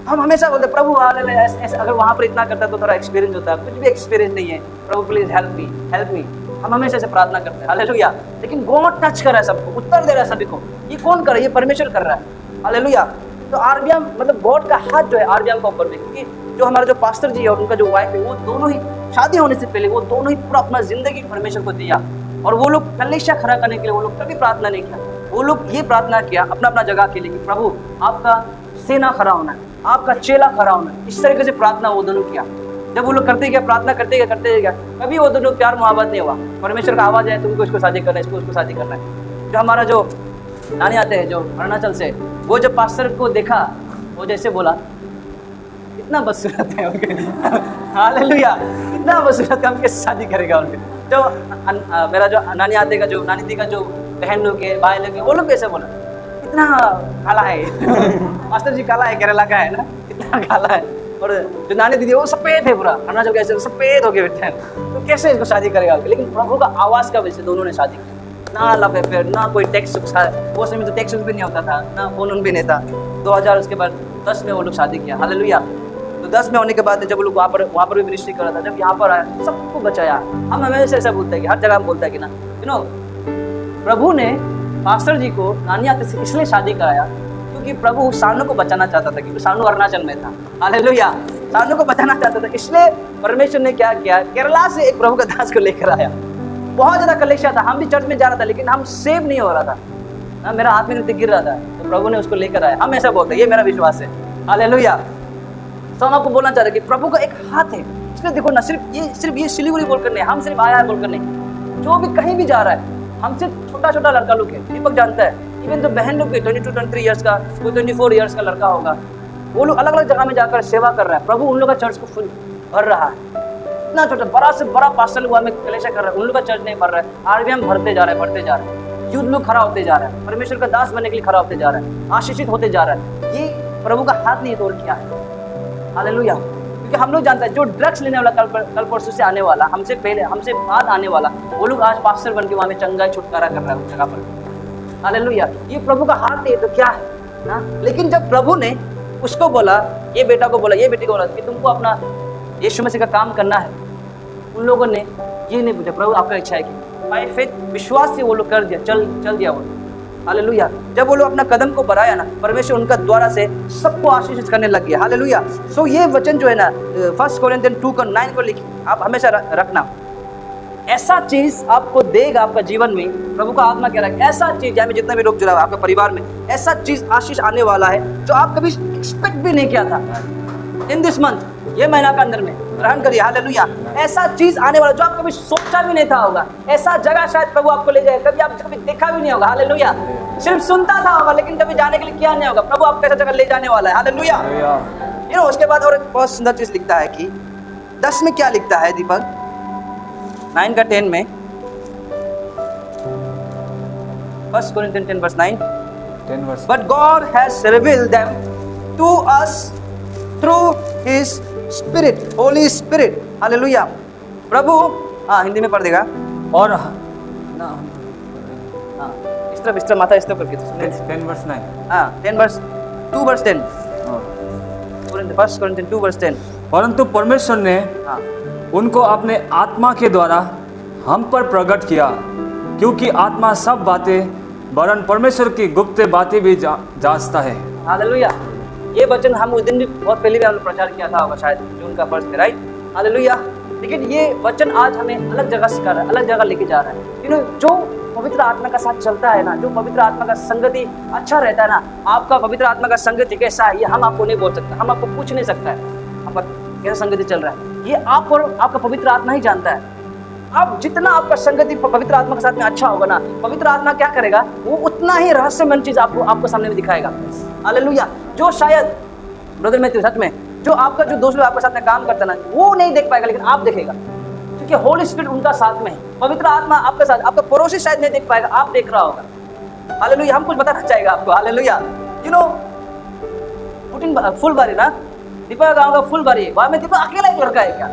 हम हमेशा बोलते प्रभु ऐसे, अगर वहाँ पर इतना करता तो थोड़ा एक्सपीरियंस होता है, कुछ भी एक्सपीरियंस नहीं है। प्रभु प्लीज हेल्प मी। हम हमेशा से प्रार्थना करते हैं। हालेलुया। लेकिन गॉड टच कर रहा है सबको, उत्तर दे रहा है सभी को। ये कौन कर रहा है, ये परमेश्वर कर रहा है। हालेलुया। तो आरबीएम मतलब गॉड का हाथ जो है आरबीएम का ऊपर में, क्योंकि जो हमारा जो पास्टर जी है उनका जो वाइफ है, वो दोनों ही शादी होने से पहले वो दोनों ही पूरा अपना जिंदगी परमेश्वर को दिया। और वो लोग कलीसिया खड़ा करने के लिए वो लोग कभी प्रार्थना नहीं किया, वो लोग ये प्रार्थना किया अपना अपना जगह के लिए कि प्रभु आपका सेना खड़ा होना है, आपका चेला खड़ा होना है। इस तरीके से प्रार्थना वो दोनों किया। जब वो लोग करते गया, प्रार्थना करते गया, कभी वो दोनों प्यार मोहब्बत नहीं हुआ। परमेश्वर का आवाज़ है तुमको इसको शादी करना है, इसको उसको शादी करना है। जो हमारा जो नानी आते हैं जो अरुणाचल से, वो जब पास्टर को देखा वो जैसे बोला इतना बदसूरत है उनके। हालेलुया। इतना बदसूरत है, हम कैसे शादी करेगा उनके। जो मेरा जो नानी आते का जो नानी दी का जो बहन लोग के भाई लोग वो लोग कैसे बोला इतना काला है। पास्टर जी काला है, केरला का है ना, इतना काला है। और जो नानी दीदी वो सफेद है, पूरा अरुणाचल कैसे सफेद होके बैठे हैं, तो कैसे इसको शादी करेगा। लेकिन प्रभु का आवाज़ का वजह से दोनों ने शादी की। ना लव अफेयर, ना कोई टैक्स, वो समय में तो टैक्स भी नहीं होता था, ना फोन भी नहीं था। 2000 उसके बाद 10 में वो लोग शादी किया। हालेलुया। तो 10 में होने के बाद जब लोग वहाँ पर भी मिनिस्ट्री कर रहा था, जब यहाँ पर आया सबको बचाया। हम हमेशा ऐसा बोलते हैं कि हर जगह हम बोलते हैं कि ना प्रभु ने पास्टर जी को नानी आते से इसलिए शादी कराया क्योंकि प्रभु सानू को बचाना चाहता था, क्योंकि सानू अरुणाचल में था। हालेलुया। सानू को बचाना चाहता था, इसलिए परमेश्वर ने क्या किया, केरला से एक प्रभु का दास को लेकर आया। बहुत ज्यादा कलेशा था, हम भी चर्च में जा रहा था लेकिन हम सेव नहीं हो रहा था ना, मेरा हाथ में गिर रहा था, तो प्रभु ने उसको लेकर आया। हम ऐसा बोलते हैं, ये मेरा विश्वास है। हालेलुया। तो हम आपको बोलना चाह रहे हैं कि प्रभु का एक हाथ है, इसलिए देखो ना, सिर्फ ये सिलीगुड़ी बोलकर नहीं, हम सिर्फ आया है बोलकर नहीं, जो भी कहीं भी जा रहा है, हम सिर्फ छोटा छोटा लड़का लोग है, दीपक जानता है, इवन तो बहन लोग 22-23 ईयर्स का, कोई 24 ईयर्स का लड़का होगा, वो लोग अलग अलग जगह में जाकर सेवा कर रहा है, प्रभु उन लोग का चर्च को फुल भर रहा है। इतना छोटा बड़ा से बड़ा पास्टर हुआ में कलेशा कर रहा है, उन लोग का चर्च नहीं भर रहा है, आरबीएम भरते जा रहे हैं, युद्ध लोग खड़ा होते जा रहा है, परमेश्वर का दास बनने के लिए खड़ा होते जा रहा है, आशीषित होते जा रहा है। ये प्रभु का हाथ नहीं तोड़ किया है। हालेलुया। क्योंकि हम लोग जानते हैं जो ड्रग्स लेने वाला कल परसों से आने वाला, हमसे पहले हमसे बाद आने वाला, वो लोग आज पास्टर बन के वहाँ में चंगा छुटकारा कर रहा है उस जगह पर। हालेलुया। ये प्रभु का हाथ नहीं है तो क्या है ना। लेकिन जब प्रभु ने उसको बोला, ये बेटा को बोला, ये बेटी को बोला कि तुमको अपना यीशु मसीह का काम करना है, उन लोगों ने ये नहीं पूछा प्रभु आपका इच्छा है कि, बाय फेथ विश्वास से वो लोग कर दिया, चल दिया वो। हालेलुया। जब वो लोग अपना कदम को बढ़ाया ना, परमेश्वर उनका द्वारा से सबको आशीषित करने लग गया। हालेलुया। सो ये वचन जो है ना 1 कोरिन्थियन 2:9 को लिखी आप हमेशा रखना। ऐसा चीज आपको देगा आपका जीवन में, प्रभु का आत्मा कह रहा है ऐसा चीज, यानी जितना भी लोग जुड़ा आपके परिवार में, ऐसा चीज आशीष आने वाला है जो आप कभी एक्सपेक्ट भी नहीं किया था। इन दिस मंथ, ये महीना का अंदर में ग्रहण करिए। हालेलुया। ऐसा चीज आने वाला जो आप कभी सोचा भी नहीं था होगा, ऐसा जगह शायद प्रभु आपको ले जाए, कभी आप कभी देखा भी नहीं होगा। हालेलुया। सिर्फ सुनता था होगा लेकिन कभी जाने के लिए किया नहीं होगा। प्रभु आपको ऐसा जगह ले जाने वाला है। हालेलुया। यू नो, उसके बाद और एक बहुत सुंदर चीज लिखता है कि 10 में क्या लिखता है दीपक, 9 का 10 में, 1 Corinthians 10:9, but God has revealed them to us through His Spirit, Holy Spirit. Hallelujah. प्रभु, हाँ हिंदी में पढ़ देगा। और इस तरफ माथा इस तरफ करके 10:9, हाँ 2:10, 1 Corinthians 2:10। परंतु परमेश्वर ने उनको अपने आत्मा के द्वारा हम पर प्रकट किया, क्योंकि आत्मा सब बातें वरन परमेश्वर की गुप्त बातें भी जांचता है। हालेलुया। ये वचन हम उस दिन भी बहुत पहले भी हमने प्रचार किया था होगा, शायद जून का 1 में, राइट। हालेलुया। लेकिन ये वचन आज हमें अलग जगह सिखा रहा है, अलग जगह लेके जा रहा है। जो पवित्र आत्मा का साथ चलता है ना, जो पवित्र आत्मा का संगति अच्छा रहता है ना, आपका पवित्र आत्मा का संगति कैसा है ये हम आपको नहीं बोल सकते, हम आपको पूछ नहीं सकता है आपका कैसा संगति चल रहा है, ये आप और आपका पवित्र आत्मा ही जानता है। आप जितना आपका संगति पवित्र आत्मा के साथ में अच्छा होगा ना, पवित्र आत्मा क्या करेगा, वो उतना ही रहस्यमय चीज आपको सामने में दिखाएगा। हालेलुया। जो शायद ब्रदर में सच में जो आपका जो दोस्त लोग आपके साथ में काम करता ना, वो नहीं देख पाएगा लेकिन आप देखेगा, क्योंकि होली स्पिरिट उनका साथ में है। पवित्र आत्मा आपके साथ, आपका पड़ोसी शायद नहीं देख पाएगा, आप देख रहा होगा। हालेलुया। हम कुछ बताना चाहेगा आपको। हालेलुया। यू नो, पुटिन फुलबारी ना, दीपक गांव का फुलबारी, वहां में दीपक अकेला एक लड़का है क्या?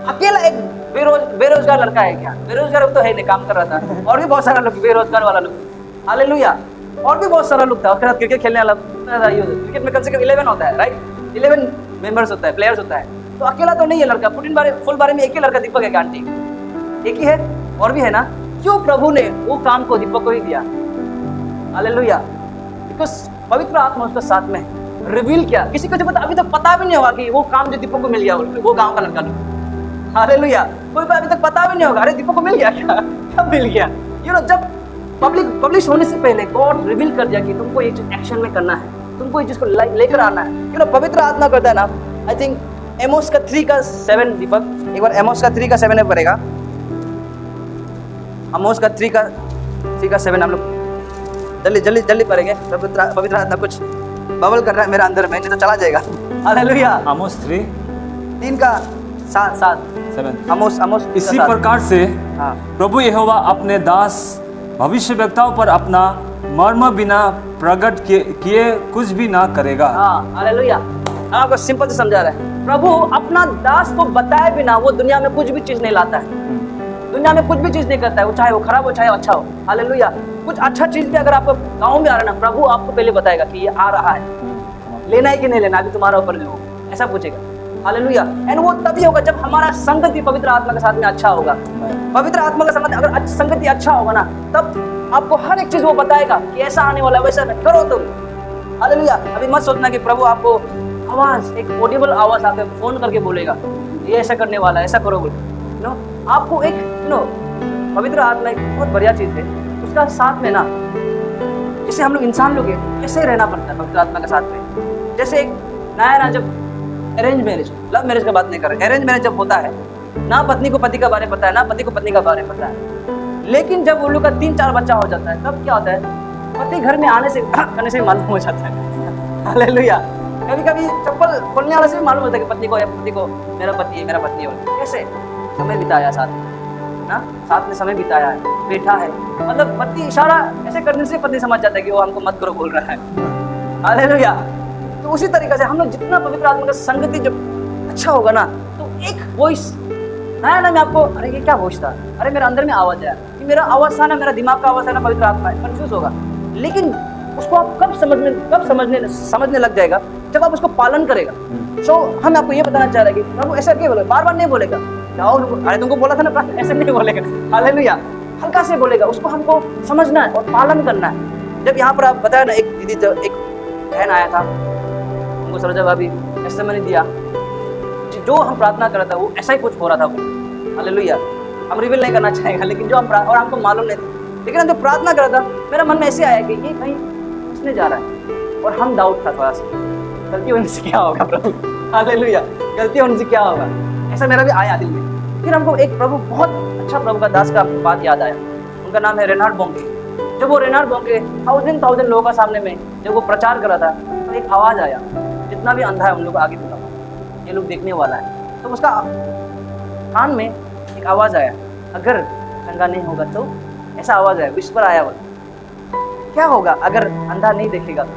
अकेला एक बेरोजगार लड़का है क्या? बेरोजगार तो है नहीं, काम कर रहा था, और भी बहुत सारा लोग बेरोजगार वाला लोग। हालेलुया। और भी बहुत सारा लोग था, उसके साथ क्रिकेट खेलने वाला। क्रिकेट में कम से कम 11 होता है, राइट, 11 मेंबर्स होता है, प्लेयर्स होता है, तो अकेला तो नहीं है लड़का। फुलबारी में एक ही लड़का दीपक है, आंटी एक ही है, और भी है ना। क्यों प्रभु ने वो काम को दीपक को ही दिया? हालेलुया। बिकॉज पवित्र आत्मा उसका साथ में रिवील किया। किसी को अभी तक पता भी नहीं होगा कि वो काम जो दीपक को मिल गया, वो गांव का लड़का। हालेलुया। कोई अभी तक पता भी नहीं होगा, अरे दीपक को मिल गया क्या? कब मिल गया? यू नो, जब पब्लिश होने से पहले गॉड रिवील कर दिया कि तुमको ये चीज एक्शन में करना है, तुमको ये चीज को लेकर आना है। यू नो, पवित्र आत्मा करता है ना। आई थिंक एमोस का 3 का 7 दीपक, एक बार एमोस का 3 का 7 में पढ़ेगा। एमोस का 3 का 7 हम लोग जल्दी पढ़ेंगे। पवित्र आत्मा कुछ बबल कर रहा है मेरा अंदर में, नहीं तो चला जाएगा। हालेलुया। आमोस 3 का 7। आमोस। इसी प्रकार से प्रभु यहोवा अपने दास भविष्यवक्ताओं पर अपना मर्म बिना प्रकट किए कुछ भी ना करेगा। हालेलुया। आपको सिंपल से समझा रहा है, प्रभु अपना दास को बताए बिना वो दुनिया में कुछ भी चीज नहीं लाता है, दुनिया में कुछ भी चीज नहीं करता है, वो चाहे वो खराब हो चाहे अच्छा हो। हालेलुया। कुछ अच्छा चीज भी अगर आपको गाँव में आ रहा है ना, प्रभु आपको पहले बताएगा कि ये आ रहा है, लेना है कि नहीं लेना, अभी तुम्हारा ऊपर लो, ऐसा पूछेगा। हालेलुया। एंड वो तभी होगा जब हमारा संगति पवित्र आत्मा के साथ में अच्छा होगा। पवित्र आत्मा का संगति अगर संगति अच्छा होगा ना, तब आपको हर एक चीज वो बताएगा कि ऐसा आने वाला है, वैसा करो तुम। हालेलुया। अभी मत सोचना कि प्रभु आपको आवाज, एक ऑडिबल आवाज आके फोन करके बोलेगा ये ऐसा करने वाला है, ऐसा करो बोले। नो, आपको एक पवित्र आत्मा एक बहुत बढ़िया चीज़ है। उसका साथ में ना, जैसे हम लोग इंसान लोग हैं, ऐसे रहना पड़ता है पवित्र आत्मा के साथ में। जैसे एक नया ना, जब अरेंज मैरिज, लव मैरिज का बात नहीं कर रहे, अरेंज मैरिज जब होता है ना, पत्नी को पति का बारे पता है, ना पति को पत्नी का बारे पता है, लेकिन जब उन लोग का 3-4 बच्चा हो जाता है, तब क्या होता है, पति घर में आने से करने से मालूम हो जाता है। हालेलुया। कभी कभी चप्पल खोलने वाले से भी मालूम होता है कि पत्नी को मेरा पति है, मेरा पत्नी है। कैसे समय बिताया साथ में ना, साथ में समय बिताया है, बैठा है, मतलब पति इशारा ऐसे करने से पति समझ जाता है कि वो हमको मत करो बोल रहा है। हालेलुया। तो उसी तरीके से हम लोग जितना पवित्र आत्मा का संगति जब अच्छा होगा ना, तो एक वॉइस नया ना, मैं आपको, अरे ये क्या वॉइस था, अरे मेरा अंदर में आवाज आया, कि मेरा आवाज था ना, मेरा दिमाग का आवाज था ना, पवित्र आत्मा है, कंफ्यूज होगा। लेकिन उसको आप कब समझने लग जाएगा, जब आप उसको पालन करेगा। सो हम आपको ये बताना चाह रहे हैं कि प्रभु ऐसा क्यों बोलेगा, बार बार नहीं बोलेगा, जाओ अरे तुमको बोला था ना, ऐसे नहीं बोलेगा। हालेलुया। हल्का से बोलेगा, उसको हमको समझना है और पालन करना है। जब यहाँ पर आप बताया ना, एक दीदी, जब एक बहन आया था, उनको सरोजा भाभी ऐसे मैंने दिया, जो हम प्रार्थना कर रहा था वो ऐसा ही कुछ हो रहा था। हालेलुया। हम रिवील नहीं करना चाहेंगे, लेकिन जो हम और हमको मालूम नहीं था, लेकिन हम जो प्रार्थना कर रहा था, मेरा मन में ऐसे आया कि ये कहीं उसने जा रहा है, और हम डाउट था थोड़ा सा, गलती होने से क्या होगा प्रभु। हालेलुया। गलती होने से क्या होगा, ऐसा मेरा भी आया दिल में। फिर हमको एक प्रभु, बहुत अच्छा प्रभु का दास का बात याद आया। उनका नाम है रेनाल्ड बोंके। जब वो रेनाल्ड बोंके 1000 लोगों का सामने में जब वो प्रचार कर रहा था, तो एक आवाज आया, जितना भी अंधा है उन लोग आगे बुलाओ, ये लोग देखने वाला है। तो उसका कान में एक आवाज आया, अगर अंधा नहीं होगा तो, ऐसा आवाज आया, विस्पर आया, बोला क्या होगा अगर अंधा नहीं देखेगा तो?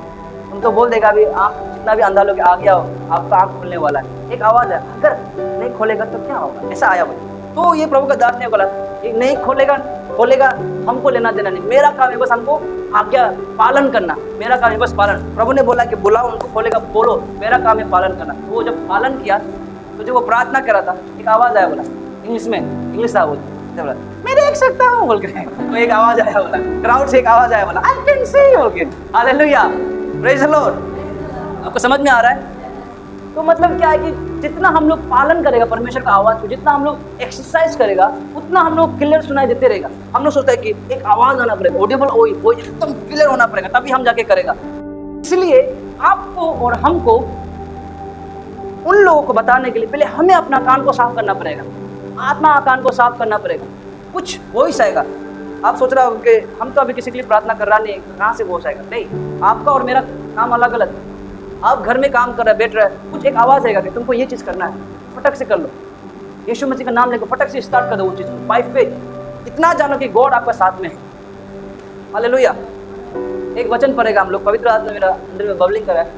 तुम तो बोल देगा अभी आँख, जितना भी अंधा लोग आ गया हो, आपका आँख खुलने वाला है। एक आवाज है, अगर नहीं खोलेगा तो क्या होगा, ऐसा आया बोला। तो ये प्रभु का दास ने बोला, नहीं खोलेगा हमको लेना देना नहीं, मेरा काम है बस हमको आज्ञा पालन करना, मेरा काम है बस पालन। प्रभु ने बोला कि बुलाओ उनको, खोलेगा बोलो, मेरा काम है पालन करना। वो जब पालन किया, तो जब वो प्रार्थना कर रहा था, एक आवाज आया, बोला इंग्लिश था, बोला मैं देख सकता हूँ बोल के। तो एक आवाज आया, बोला क्राउड से एक आवाज आया, बोला आई कैन सी बोल के। Hallelujah, praise the Lord. आपको समझ में आ रहा है? तो मतलब क्या है कि जितना हम लोग पालन करेगा परमेश्वर का आवाज को, जितना हम लोग एक्सरसाइज करेगा, उतना हम लोग क्लियर सुनाई देते रहेगा। हम लोग सोचते हैं कि एक आवाज आना पड़ेगा, ऑडिबल वो एकदम क्लियर होना पड़ेगा, तभी हम जाके करेगा। इसलिए आपको और हमको उन लोगों को बताने के लिए पहले हमें अपना कान को साफ करना पड़ेगा, आत्मा कान को साफ करना पड़ेगा। कुछ वॉइस आएगा, आप सोच रहे हो कि हम तो अभी किसी के लिए प्रार्थना कर रहा नहीं, कहाँ से वॉइस आएगा? नहीं, आपका और मेरा काम अलग अलग है। आप घर में काम कर रहे, बैठ रहे, कुछ एक आवाज़ आएगा कि तुमको ये चीज़ करना है, फटक से कर लो। यीशु मसीह का नाम लेकर फटक से स्टार्ट कर दो वो चीज़ को, बाय फेथ। इतना जानो कि गॉड आपका साथ में है। हालेलुया। एक वचन पढ़ेगा हम लोग, पवित्र आत्मा मेरा अंदर में बबलिंग कर रहा है।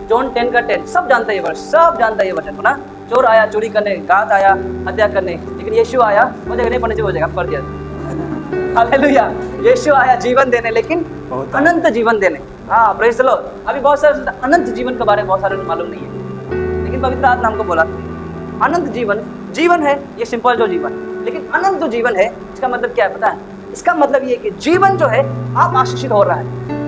जॉन 10:10, सब जानता है ये वर्ष, सब जानता है ये वचन को ना। चोर आया चोरी करने, गात आया हत्या करने, लेकिन यीशु आया, हो जाएगा नहीं पढ़ने से हो जाएगा, पढ़ दिया। हालेलुया। यीशु आया जीवन देने, लेकिन अनंत जीवन देने। हाँ, प्रेज़ द लॉर्ड। अभी बहुत सारे अनंत जीवन के बारे में बहुत सारे मालूम नहीं है, लेकिन पवित्र आत्मा हमको बोला अनंत जीवन है, ये सिंपल जो जीवन, लेकिन अनंत जो जीवन है, इसका मतलब क्या है पता है? इसका मतलब ये कि जीवन जो है आप आशीषित हो रहा है,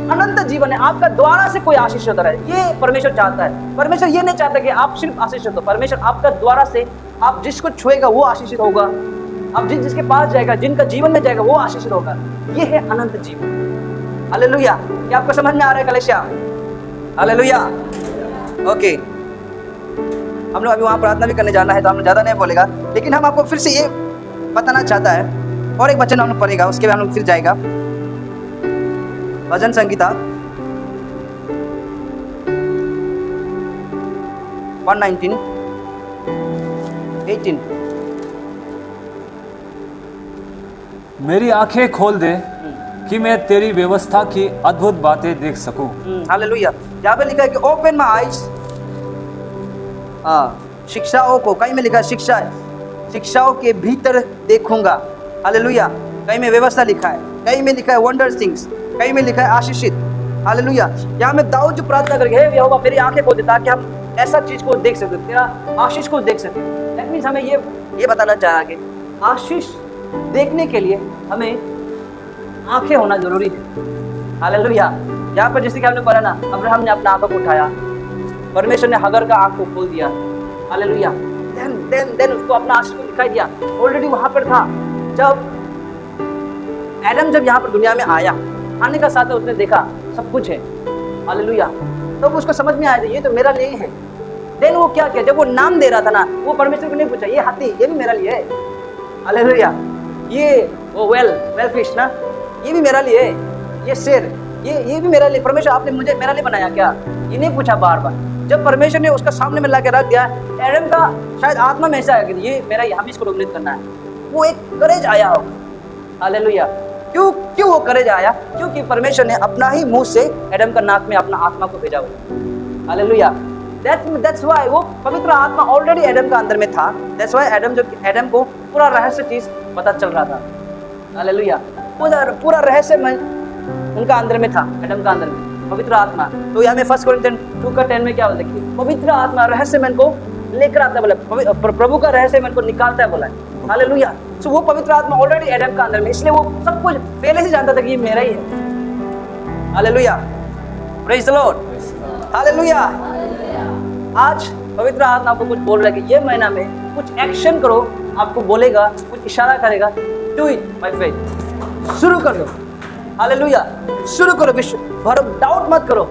अनंत जीवन है, आपका द्वारा से कोई आशीष होता रहे, ये परमेश्वर चाहता है। परमेश्वर ये नहीं चाहता कि आप सिर्फ आशीषित हो, परमेश्वर आपका द्वारा से, आप जिसको छुएगा वो आशीषित होगा, आप जिसके पास जाएगा, जिनका जीवन में जाएगा वो आशीषित होगा। ये है अनंत जीवन। हालेलुया। क्या आपको समझ में आ रहा है कलेशिया? हालेलुया। ओके, हम लोग अभी वहाँ प्रार्थना भी करने जाना है, तो हम ज़्यादा नहीं बोलेगा, लेकिन हम आपको फिर से ये बताना चाहता है, और एक वचन हम लोग पढ़ेगा, उसके बाद हम लोग फिर जाएगा। भजन संगीता 119:18। मेरी आंखें खोल दे कि मैं तेरी व्यवस्था की अद्भुत बातें देख सकूं। हालेलुया। यहाँ पे लिखा है कि ओपन माय आइज, शिक्षाओं को, कहीं में लिखा है शिक्षाओं के भीतर देखूंगा। हालेलुया। कहीं में व्यवस्था लिखा है, कहीं में लिखा है वंडर थिंग्स, कहीं में लिखा है आशीषित। हालेलुया। यहाँ में दाऊद जो प्रार्थना करके, हे यहोवा मेरी आंखें खोल दे ताकि हम ऐसा चीज को देख सके, तेरा आशीष को देख सके। दैट मीन्स हमें ये बताना चाहा कि आशीष देखने के लिए हमें आंखें होना जरूरी है। हालेलुया। यहाँ पर जैसे कि हमने पढ़ा ना, अब्राहम ने अपना आंखों को उठाया, परमेश्वर ने हगर का आंख को खोल दिया। हालेलुया। देन उसको अपना आशीष को दिखाई दिया। ऑलरेडी वहां पर था, जब एडम जब यहाँ पर दुनिया में आया, आने का साथ उसने देखा सब कुछ है, हालेलुया, तो उसको समझ में आया ये तो मेरा लिए है। देन वो क्या किया, जब वो नाम दे रहा था ना, वो परमेश्वर को नहीं पूछा ये हाथी ये भी मेरा लिए है, हालेलुया, ये वो वेल फिश ना ये भी मेरा लिए है, ये शेर ये भी मेरा लिए, परमेश्वर आपने मुझे मेरा लिए बनाया क्या, ये नहीं पूछा बार बार। जब परमेश्वर ने उसका सामने में ला के रख दिया, एडम का शायद आत्मा में ऐसा आया कि ये मेरा, हम इसको डोमिनेट करना है, वो एक करेज आया हो, हालेलुया। क्यों वो करेज आया, क्योंकि परमेश्वर ने अपना ही मुंह से एडम का नाक में अपना आत्मा को भेजा हुआ, हालेलुया। That's why वो पवित्र आत्मा ऑलरेडी एडम का अंदर में था। That's why एडम को पूरा रहस्य चीज पता चल रहा था, हालेलुया। पूरा रहस्य उनका अंदर में था, एडम का अंदर में पवित्र आत्मा। तो यहाँ में 1 कोरिन्थियन 2:10 में क्या बोलते हैं कि पवित्र आत्मा रहस्य मन को लेकर आता है, बोला प्रभु का रहस्य मन को निकालता है, बोला है, हालेलुया। तो वो पवित्र आत्मा ऑलरेडी एडम का अंदर में, इसलिए वो सब कुछ पहले से जानता था कि ये मेरा ही है, hallelujah, praise the Lord, hallelujah. आज पवित्र आत्मा आपको कुछ बोल रहा है कि ये महीना में कुछ एक्शन करो, आपको बोलेगा, कुछ इशारा करेगा, डू इट बाय फेथ, शुरू कर दो, हालेलुया, शुरू करो, विश्व भरो, डाउट मत करो।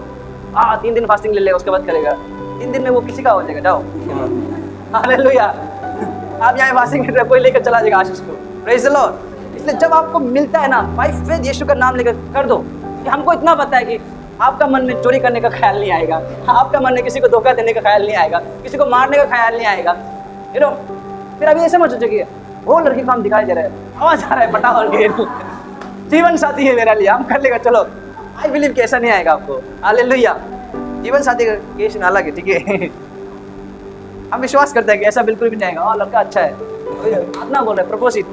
3 दिन फास्टिंग ले लेगा, उसके बाद करेगा, 3 दिन में वो किसी का हो जाएगा, जाओ, हालेलुया। आप यहाँ फास्टिंग कर रहे हो, कोई लेकर चला जाएगा आशीष को, प्रेज द लॉर्ड। इसलिए जब आपको मिलता है ना, बाय फेथ यीशु का नाम लेकर कर दो। कि हमको इतना पता है कि आपका मन में चोरी करने का ख्याल नहीं आएगा, आपका मन में किसी को धोखा देने का ख्याल नहीं आएगा, किसी को मारने का ख्याल नहीं आएगा, यू नो। फिर अभी ऐसे मत सोचो कि वो लड़की को हम दिखाई दे रहे हैं, आवाज आ रहा है पटाखा के, जीवन साथी है मेरा लिए, हम कर लेगा, चलो। आई बिलीव कि ऐसा नहीं आएगा आपको, हालेलुया। जीवन साथी का केस अलग है, ठीक है। हम विश्वास करते हैं कि ऐसा बिल्कुल भी नहीं आएगा, और लड़का अच्छा है, अपना बोल रहा है, propose it,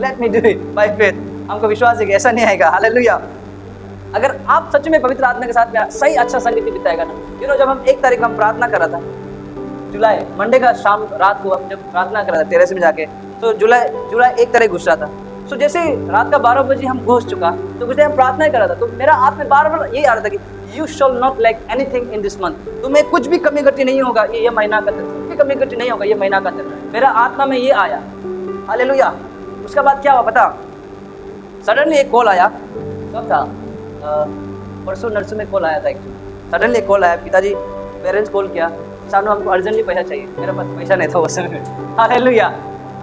let me do it by faith. हमको विश्वास है कि ऐसा नहीं आएगा, हालेलुया। अगर आप सच में पवित्र आत्मा के साथ सही अच्छा संगति बिताएगा ना, यू नो, जब हम 1 तारीख हम प्रार्थना कर रहा था, जुलाई मंडे का शाम रात को हम जब प्रार्थना कर रहा था टेरेस में जाके, तो जुलाई 1 तारीख घुस रहा था। तो जैसे रात का 12 बजे हम घुस चुका, तो कुछ टाइम प्रार्थना कर रहा था, तो मेरा आत्मा बार यही आ रहा था कि you shall not lack anything in this month, तुम्हें कुछ भी कमी घटी नहीं होगा ये महीना का, कुछ भी कमी घटी नहीं होगा ये महीना का। मेरा आत्मा में ये आया, हालेलुया। उसके बाद क्या हुआ पता, सडनली एक कॉल आया, कब था, परसों नर्सों में कॉल आया था एक्चुअली। सडनली एक कॉल आया, पिताजी पेरेंट्स कॉल किया, सामने हमको अर्जेंटली पैसा चाहिए, मेरे पास पैसा नहीं था उस समय, हालेलुया।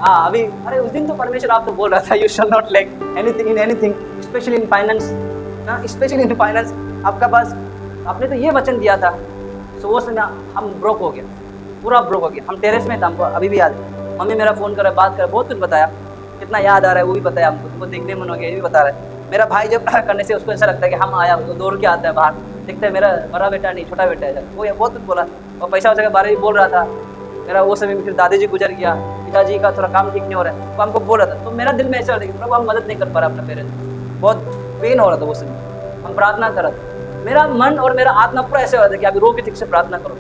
अभी अरे उस दिन तो परमेश्वर आपको बोल रहा था you shall not lack anything in anything, specially in finance ना, स्पेशली इन फाइनेंस। आपका पास आपने तो ये वचन दिया था। सो वो समय हम ब्रोक हो गया, पूरा ब्रोक हो गया। हम टेरेस में था, हमको अभी भी याद है, मम्मी मेरा फ़ोन करा, बात करा, बहुत कुछ बताया, कितना याद आ रहा है वो भी बताया हमको, तुमको देखने मन हो गया ये भी बता रहा है। मेरा भाई जब करने से उसको ऐसा लगता है कि हम आया, वो दौड़ के आता है बाहर, देखता है मेरा बड़ा बेटा नहीं छोटा बेटा है, वो ये बहुत कुछ बोला। और पैसा वैसा के बारे में बोल रहा था मेरा। वो समय में फिर दादाजी गुजर गया, पिताजी का थोड़ा काम ठीक नहीं हो रहा है, वो हमको बोल रहा था। तो मेरा दिल में ऐसा होता है कि प्रभु हम मदद नहीं कर पा रहा अपने पेरेंट्स, बहुत पेन हो रहा था वो समय। हम प्रार्थना कर रहे थे, मेरा मन और मेरा आत्मा पूरा ऐसे हो रहा था कि अभी रो के ठीक से प्रार्थना करो,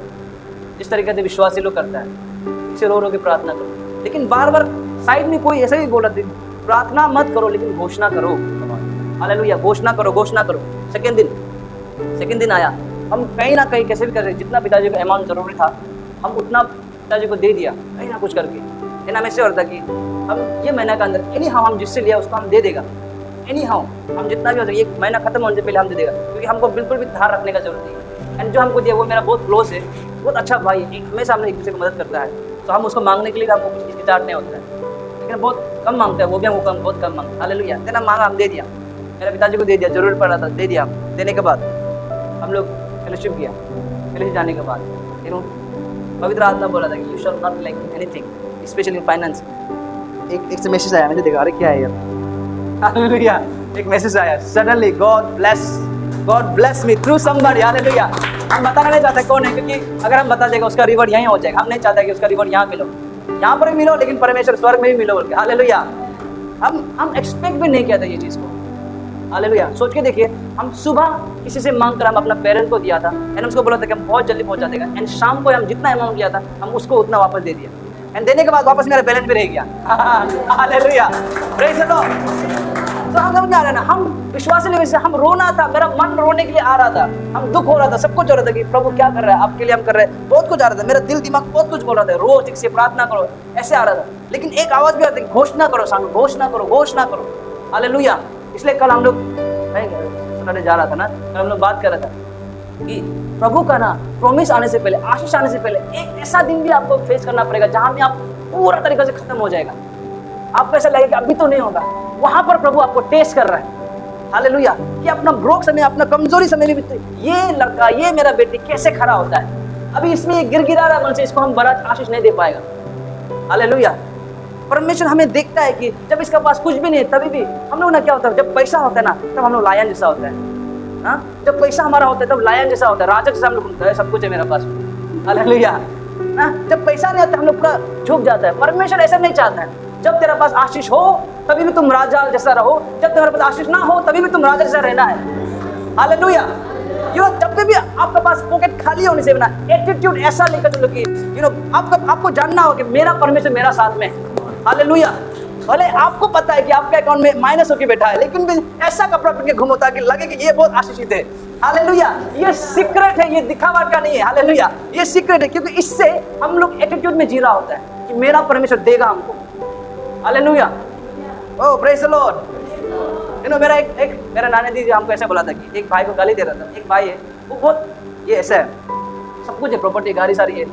जिस तरीके से विश्वासी लोग करता है, ठीक से रो के प्रार्थना करो। लेकिन बार बार साइड में कोई ऐसा ही बोल रहा था, प्रार्थना मत करो लेकिन घोषणा करो, हालेलुया, घोषणा करो, घोषणा करो। सेकंड दिन आया, हम कहीं ना कहीं कैसे भी कर रहे, जितना पिताजी को अमाउंट जरूरी था हम उतना पिताजी को दे दिया, कहीं ना कुछ करके। लेकिन हमें ऐसे हो रहा था कि हम ये महीना के अंदर एनी हाउ हम जिससे लिया उसको हम दे देगा, एनी हाउ हम जितना भी हो सके, ये महीना खत्म होने से पहले हम दे देगा, क्योंकि हमको बिल्कुल भी धार रखने का जरूरत नहीं है। एंड जो हमको दिया वो मेरा बहुत क्लोज है, बहुत अच्छा भाई है, हमेशा हमने एक दूसरे को मदद करता है, तो हम उसको मांगने के लिए हमको कुछ हिचकिचाहट नहीं होता है। लेकिन बहुत कम मांगता है, वो भी हमको बहुत कम मांगता है, हालेलुया। तेना मांगा हम दे दिया, मेरे पिताजी को दे दिया, जरूरत पड़ रहा था दे दिया। देने के बाद हम लोग फेलोशिप किया, फेलोशिप जाने के बाद पवित्र आत्मा बोला था कि you shall not lack anything specially in finance. एक से मैसेज आया, मैंने देखा अरे क्या है यार, हालेलुया, एक मैसेज आया, suddenly God bless me through somebody, hallelujah. हम बताना नहीं चाहते कौन है, क्योंकि अगर हम बता देगा उसका रिवॉर्ड यहीं हो जाएगा। हम नहीं चाहते कि उसका रिवॉर्ड यहाँ मिलो, यहाँ पर भी मिलो लेकिन परमेश्वर स्वर्ग में भी मिलो बोल के, हालेलुया। हम एक्सपेक्ट भी नहीं किया था ये चीज़ को, हालेलुया। सोच के देखिए, हम सुबह किसी से मांग कर हम अपना पेरेंट को दिया था, एंड उसको बोला था कि हम बहुत जल्दी पहुंचा देगा, एंड शाम को हम जितना अमाउंट दिया था हम उसको उतना वापस दे दिया, एंड देने के बाद वापस मेरा बैलेंस भी रह गया, हालेलुया, प्रेज़ द लॉर्ड। तो हम समझ आ रहे ना, हम विश्वासी लेवल से हम रोना था, मेरा मन रोने के लिए आ रहा था, हम दुख हो रहा था, सब कुछ हो रहा था कि प्रभु क्या कर रहा है, आपके लिए हम कर रहे हैं, बहुत कुछ आ रहा था, मेरा दिल दिमाग बहुत कुछ बोल रहा था, रोज ठीक से प्रार्थना करो, ऐसे आ रहा था। लेकिन एक आवाज भी आती है, घोषणा करो सामने, घोषणा करो, हालेलुया। इसलिए कल हम लोग सैटरडे जा रहा था ना, कल हम लोग बात कर रहा था कि प्रभु का ना प्रॉमिस आने से पहले, आशीष आने से पहले एक ऐसा दिन भी आपको फेस करना पड़ेगा जहां में आप पूरा तरीके से खत्म हो जाएगा। आपको ऐसा लगेगा कि अभी तो नहीं होगा, वहां पर प्रभु आपको टेस्ट कर रहा है। हालेलुया, कि अपना ब्रोक समय, अपना कमजोरी समय में ये लड़का, ये मेरा बेटी कैसे खड़ा होता है, अभी इसमें ये गिरगिरा रहा मन से, इसको हम बड़ा आशीष नहीं दे पाएगा। हालेलुया, परमेश्वर हमें देखता है कि जब इसके पास कुछ भी नहीं है तभी भी हम लोग ना क्या होता है, जब पैसा होता है ना तब हम लोग लायन जैसा होता है। हाँ, जब पैसा हमारा होता है तब लायन जैसा होता है, राजा जैसा हम लोग घूमता है, सब कुछ है मेरे पास। हालेलुया, जब पैसा नहीं आता हम लोग पूरा झुक जाता है। परमेश्वर ऐसा नहीं चाहता है, जब तेरा पास आशीष हो तभी भी तुम राजा जैसा रहो, जब तुम्हारे पास आशीष ना हो तभी भी तुम राजा जैसा रहना है। हालेलुया, जब भी आपके पास पॉकेट खाली होने से ना एटीट्यूड ऐसा लेकर चलो कि आपको जानना हो कि मेरा परमेश्वर मेरा साथ में है। हालेलुया, भले आपको पता है कि आपके अकाउंट में माइनस होके बैठा है, लेकिन भी ऐसा कपड़ा पहन के घूमो ताकि लगे कि ये बहुत आशीषित है। हालेलुया, ये सीक्रेट है, ये दिखावट का नहीं है। हालेलुया, ये सीक्रेट है, क्योंकि इससे हम लोग एटीट्यूड में जी रहा होता है कि मेरा परमेश्वर देगा हमको। Hallelujah, oh praise the Lord. मेरा नानी दीदी हमको ऐसा बोला था कि एक भाई को गाली दे रहा था। एक भाई है, वो बहुत ये ऐसा है, सब कुछ है, प्रॉपर्टी, गाड़ी सारी है,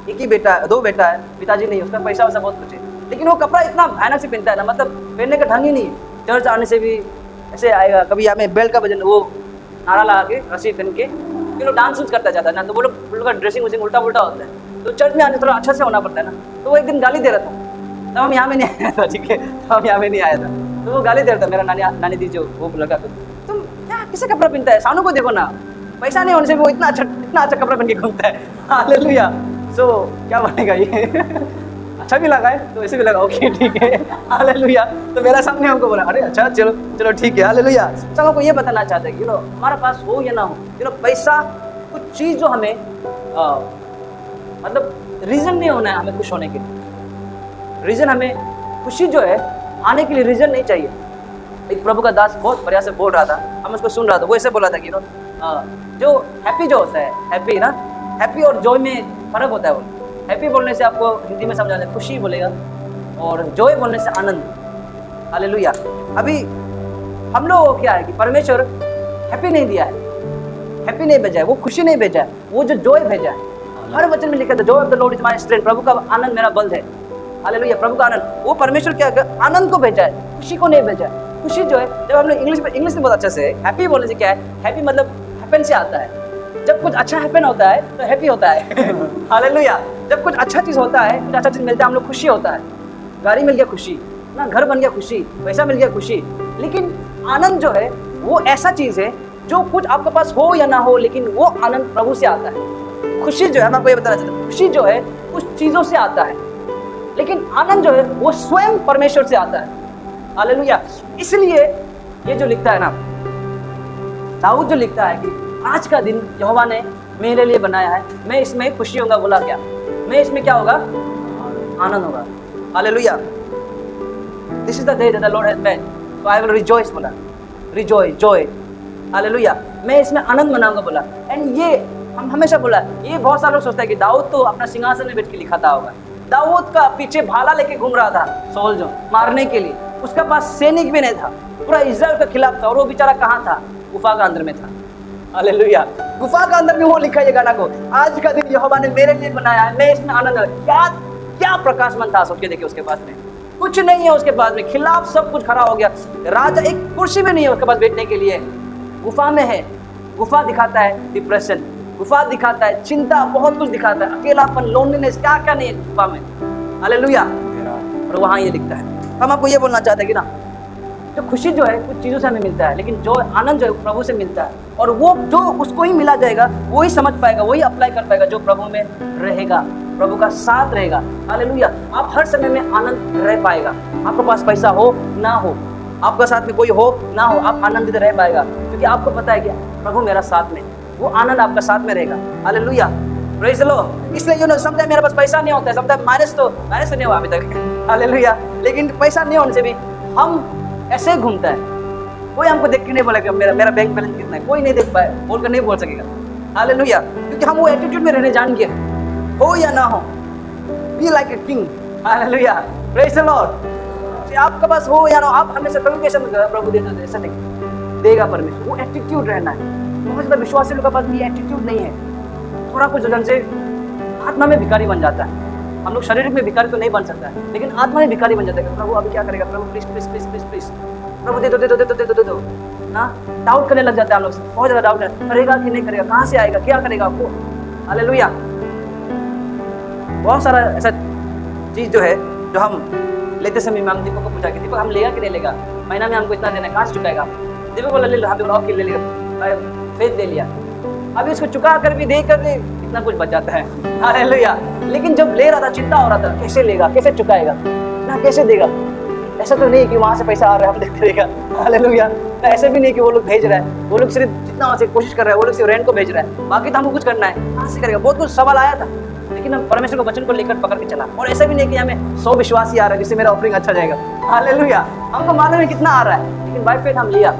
एक ही बेटा है, 2 बेटा है, पिताजी नहीं, उसका पैसा वैसा बहुत कुछ है, लेकिन वो कपड़ा इतना भयानक से पहनता है ना, मतलब पहनने का ढंग ही नहीं है। चर्च आने से भी ऐसे आएगा, कभी यहाँ में बेल्ट का वजन वो नारा लगा के रस्सी पहन के डांस उन्स करता जाता है ना, तो वो लोग का ड्रेसिंग उसिंग उल्टा उल्टा होता है, तो चर्च में आने थोड़ा अच्छा से होना पड़ता है ना। तो वो एक दिन गाली दे रहा था, तब हम यहाँ में नहीं आया था, ठीक है, तब हम यहाँ में नहीं आया था, तो वो गाली दे रहा था मेरा नानी दी जो वो लगा, तो तुम क्या किसे कपड़ा पहनता है, सानू को देखो ना, पैसा नहीं होने से वो इतना अच्छा कपड़ा पहन के घूमता है। हालेलुया, सो क्या बनेगा ये अच्छा भी लगा है तो ऐसे भी लगा, ओके ठीक है। हालेलुया, तो मेरा सामने हमको बोला अरे अच्छा चलो ठीक है। हालेलुया, सब हमको ये बताना चाहते हैं कि हमारे पास हो या ना हो, पैसा कुछ चीज़ जो हमें मतलब रीज़न नहीं होना है हमें खुश होने के लिए। रीज़न हमें खुशी जो है आने के लिए रीज़न नहीं चाहिए। एक प्रभु का दास बहुत बढ़िया से बोल रहा था, हम उसको सुन रहा था, वो ऐसे बोला था कि जो हैप्पी जो होता है, हैप्पी ना, हैप्पी और जॉय में फ़र्क होता है। वो हैप्पी बोलने से आपको हिंदी में समझाते हैं खुशी बोलेगा, और जॉय बोलने से आनंद। हालेलुया, अभी हम लोग को क्या है कि परमेश्वर हैप्पी नहीं दिया है, हैप्पी नहीं भेजा है, वो खुशी नहीं भेजा है, वो जो जॉय भेजा है। हर वचन में लिखा था joy of the Lord is my strength, प्रभु का आनंद मेरा बल है। हालेलुया, प्रभु का आनंद, वो परमेश्वर क्या आनंद को भेजा है, खुशी को नहीं भेजा है। खुशी जो है, जब हम लोग इंग्लिश में बहुत अच्छा से हैप्पी बोलने से क्या है, हैप्पी मतलब हैपन से आता है। जब कुछ अच्छा हैपन होता है तो हैप्पी होता है। हालेलुया, जब कुछ अच्छा चीज़ होता है, कुछ अच्छा चीज़ मिलता है, हम लोग खुशी होता है। गाड़ी मिल गया खुशी ना, घर बन गया खुशी, पैसा मिल गया खुशी। लेकिन आनंद जो है वो ऐसा चीज़ है जो कुछ आपके पास हो या ना हो, लेकिन वो आनंद प्रभु से आता है। खुशी जो है, मैं आपको ये बताना चाहता हूँ, खुशी जो है कुछ चीज़ों से आता है, लेकिन आनंद जो है वो स्वयं परमेश्वर से आता है। हालेलुया, इसलिए ये जो लिखता है ना, दाऊद जो लिखता है कि आज का दिन यहोवा ने मेरे लिए बनाया है, मैं इसमें खुशी होगा। बोला क्या, मैं इसमें क्या होगा, आनंद होगा। Hallelujah, this is the day that the Lord has made, so I will rejoice. बोला रिजॉइस, जॉय। हालेलुया, मैं इसमें आनंद मनाऊंगा बोला। एंड ये हम हमेशा बोला, ये बहुत सारे लोग सोचते हैं कि दाऊद तो अपना सिंहासन में बैठ के लिखाता होगा। दाऊद का पीछे भाला लेके घूम रहा था सौल जो मारने के लिए, उसका पास सैनिक भी नहीं था, पूरा इज़राइल के खिलाफ था, और वो बेचारा कहाँ था, गुफा का अंदर में था। हालेलुया, गुफा का अंदर में वो लिखा है गाना को, आज का दिन यहोवा ने मेरे लिए बनाया है, मैं इसमें आनंद। क्या प्रकाशमान था, सोच के देखिए, उसके पास में कुछ नहीं है, उसके पास में खिलाफ सब कुछ खड़ा हो गया। राजा एक कुर्सी में नहीं है उसके पास बैठने के लिए, गुफा में है। गुफा दिखाता है डिप्रेशन, गुफा दिखाता है चिंता, बहुत कुछ दिखाता है, अकेलापन, लोनलीनेस, क्या क्या नहीं है गुफा में। हालेलुया, और वहाँ ये लिखता है। हम आपको ये बोलना चाहते हैं कि ना, जो खुशी जो है कुछ चीज़ों से हमें मिलता है, लेकिन जो आनंद जो है प्रभु से मिलता है, और वो जो उसको ही मिला जाएगा वो ही समझ पाएगा, वही अप्लाई कर पाएगा जो प्रभु में रहेगा, प्रभु का साथ रहेगा। हालेलुया, आप हर समय में आनंद रह पाएगा। आपके पास पैसा हो ना हो, आपका साथ में कोई हो ना हो, आप आनंदित रह पाएगा, क्योंकि आपको पता है कि प्रभु मेरा साथ में, वो आनंद आपका साथ में रहेगा। Hallelujah, praise the Lord. इसलिए समटाइम मेरे पास पैसा नहीं होता है, समटाइम माइनस तो नहीं हुआ अभी तक। हालेलुया, लेकिन पैसा नहीं होने से भी हम ऐसे ही घूमता है। कोई हमको देख के नहीं बोलेगा मेरा बैंक बैलेंस कितना है, कोई नहीं देख पाए, बोलकर नहीं बोल सकेगा। हालेलुया, क्योंकि हम वो एटीट्यूड में रहने जान गए, हो या ना हो, be like a king. Hallelujah, praise the Lord. आपके पास हो या ना, आप हमेशा कम्युनिकेशन में प्रभु दे दो, ऐसा नहीं देगा परमेश्वर। वो एटीट्यूड रहना है। बहुत ज़्यादा विश्वासी लोगों के पास भी एटीट्यूड नहीं है, थोड़ा कुछ ढंग से आत्मा में भिखारी बन जाता है। हम लोग शारीरिक में भिखारी तो नहीं बन सकता है, लेकिन आत्मा में भिखारी बन जाता है। प्रभु अभी क्या करेगा, प्रभु please please please please please, प्रभु दे दो दे दो दे दो दे दो दे दो ना। डाउट करने लग जाता है हम लोग, बहुत ज़्यादा डाउट है, करेगा कि नहीं करेगा, कहाँ से आएगा, क्या करेगा आपको। हालेलुया। बहुत सारा ऐसा चीज़ जो है जो हम लेते समय हम दीपक को पूछा कि दीपक हम लेगा कि नहीं लेगा, महीना में हमको इतना देना है, कहाँ से चुकाएगा। दीपक बोला ले लो, हम और ले लेगा, फेथ दे लिया। अभी उसको चुका कर भी दे कर भी इतना कुछ बच जाता है। हालेलुया। लेकिन जब ले रहा था चिंता हो रहा था, कैसे लेगा, कैसे चुकाएगा ना, कैसे देगा। ऐसा तो नहीं कि वहाँ से पैसा आ रहा है हम देखते रहेगा। हालेलुया। ऐसे भी नहीं कि वो लोग भेज रहा है, वो लोग सिर्फ जितना से कोशिश कर रहा है, वो लोग सिर्फ रेंट को भेज रहा है, बाकी तो हमको कुछ करना है, कहाँ से करेगा। बहुत कुछ सवाल आया था, लेकिन हम परमेश्वर को वचन को लेकर पकड़ के चला। और ऐसा भी नहीं कि हमें 100 विश्वासी आ रहा है जिससे मेरा ऑफरिंग अच्छा जाएगा। हालेलुया। हमको मालूम है कितना आ रहा है, लेकिन बाय फेथ हम लिया।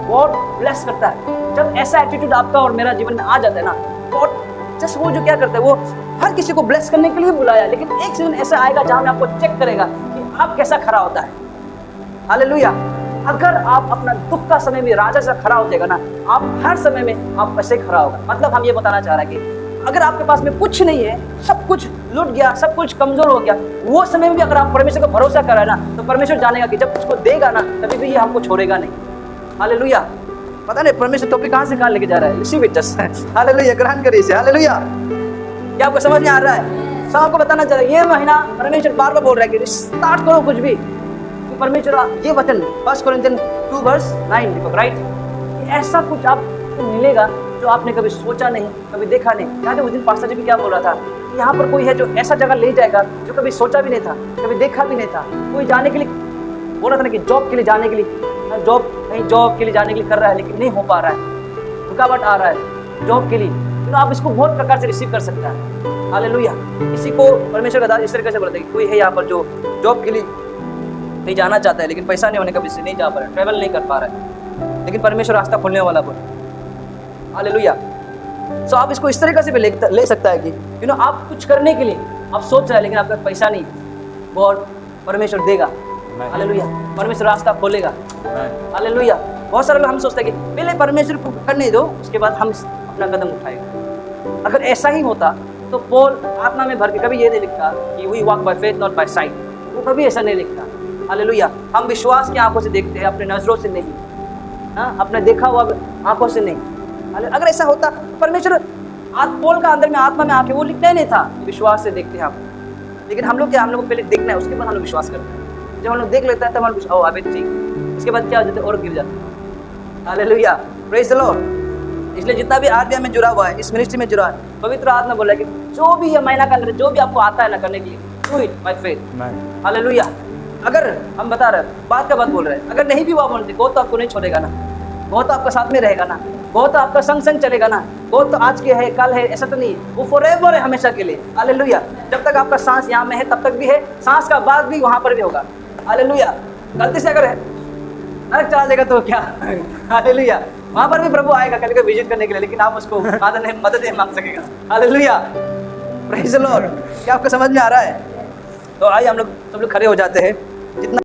गॉड ब्लेस करता है जब ऐसा एटीट्यूड आपका और मेरा जीवन में आ जाता है ना। गॉड जस्ट वो जो क्या करता है, वो हर किसी को ब्लेस करने के लिए बुलाया, लेकिन एक सीजन ऐसा आएगा जहां में आपको चेक करेगा कि आप कैसा खड़ा होता है। हालेलुया। अगर आप अपना दुख का समय में राजा से खड़ा होतेगा ना, आप हर समय में आप ऐसे खड़ा होगा। मतलब हम ये बताना चाह रहे हैं कि अगर आपके पास में कुछ नहीं है, सब कुछ लूट गया, सब कुछ कमजोर हो गया, वो समय में भी अगर आप परमेश्वर को भरोसा कर रहे हैं ना, तो परमेश्वर जानेगा कि जब उसको देगा ना, तभी भी ये हमको छोड़ेगा नहीं। हालेलुया। पता नहीं परमेश्वर टॉपिक कहाँ से कहाँ लेके जा रहा है। Receive it just. हालेलुया। ग्रहण करिए इसे। हालेलुया। क्या आपको समझ में आ रहा है? सब आपको बताना चाह रहा है, ये महीना परमेश्वर बार बार बोल रहा है कि स्टार्ट करो कुछ भी। परमेश्वर ये वचन 1 कोरिन्थियन 2:9 राइट, ऐसा कुछ आपको मिलेगा जो आपने कभी सोचा नहीं, कभी देखा नहीं। याद है उस दिन पास्टर जी भी क्या बोल रहा था, यहाँ पर कोई है जो ऐसा जगह ले जाएगा जो कभी सोचा भी नहीं था, कभी देखा भी नहीं था। कोई जाने के लिए बोल रहा था ना कि जॉब के लिए जाने के लिए, जॉब के लिए जाने के लिए कर रहा है, लेकिन नहीं हो पा रहा है, रुकावट आ रहा है जॉब के लिए। तो आप इसको बहुत प्रकार से रिसीव कर सकता है। हालेलुया। किसी को परमेश्वर का इस तरीके से बोलता है कि कोई है यहाँ पर जो जॉब के लिए नहीं जाना चाहता है, लेकिन पैसा नहीं होने का वजह से नहीं जा पा रहा है, ट्रैवल नहीं कर पा रहा है, लेकिन परमेश्वर रास्ता खोलने वाला बोले। हालेलुया। सो आप इसको इस तरीके से भी ले सकता है कि आप कुछ करने के लिए आप सोच रहे हैं, लेकिन आपका पैसा नहीं, गॉड परमेश्वर देगा। हालेलुया। परमेश्वर रास्ता खोलेगा। हालेलुया। बहुत सारे लोग हम सोचते हैं कि पहले परमेश्वर को करने दो, उसके बाद हम अपना कदम उठाएंगे। अगर ऐसा ही होता तो पौल आत्मा में भर के कभी ये नहीं लिखता कि we walk by faith not by sight, वो कभी ऐसा नहीं लिखता। हालेलुया। हम विश्वास की आंखों से देखते हैं, अपने नजरों से नहीं, हाँ, अपने देखा हुआ आंखों से नहीं। अगर ऐसा होता परमेश्वर पौल का अंदर में आत्मा में आके वो लिखना ही नहीं था, विश्वास से देखते हैं हम। लेकिन हम लोग क्या, हम लोग को पहले देखना है, उसके बाद हम लोग विश्वास करते हैं। जब हम लोग देख लेते हैं तब हम लोग अभी ठीक, उसके बाद क्या हो जाता है, और गिर जाते हैं। हालेलुया। Praise the Lord. इसलिए जितना भी आत्मा में जुड़ा हुआ है, इस मिनिस्ट्री में जुड़ा है, पवित्र आत्मा बोला कि जो भी ये महीना का जो भी आपको आता है ना करने के लिए, do it by faith. Hallelujah. अगर हम बता रहे हैं, बात का बात बोल रहे हैं, अगर नहीं भी वो बोलते, गॉड तो आपको नहीं छोड़ेगा ना, गॉड तो आपका साथ में रहेगा ना, गॉड तो आपका संग संग चलेगा ना। गॉड तो आज के है, कल है, ऐसा तो नहीं, वो फॉरएवर है, हमेशा के लिए। हालेलुया। जब तक आपका सांस यहाँ में है तब तक भी है, सांस का बाद भी वहाँ पर भी होगा। हालेलुया। गलती से अगर नरक चला जाएगा तो क्या। हालेलुया। वहाँ पर भी प्रभु आएगा कभी कभी विजिट करने के लिए, लेकिन आप उसको मदद नहीं मांग सकेगा। हालेलुया। Praise the Lord. क्या आपको समझ में आ रहा है? तो आइए हम लोग सब लोग खड़े हो जाते हैं। जितना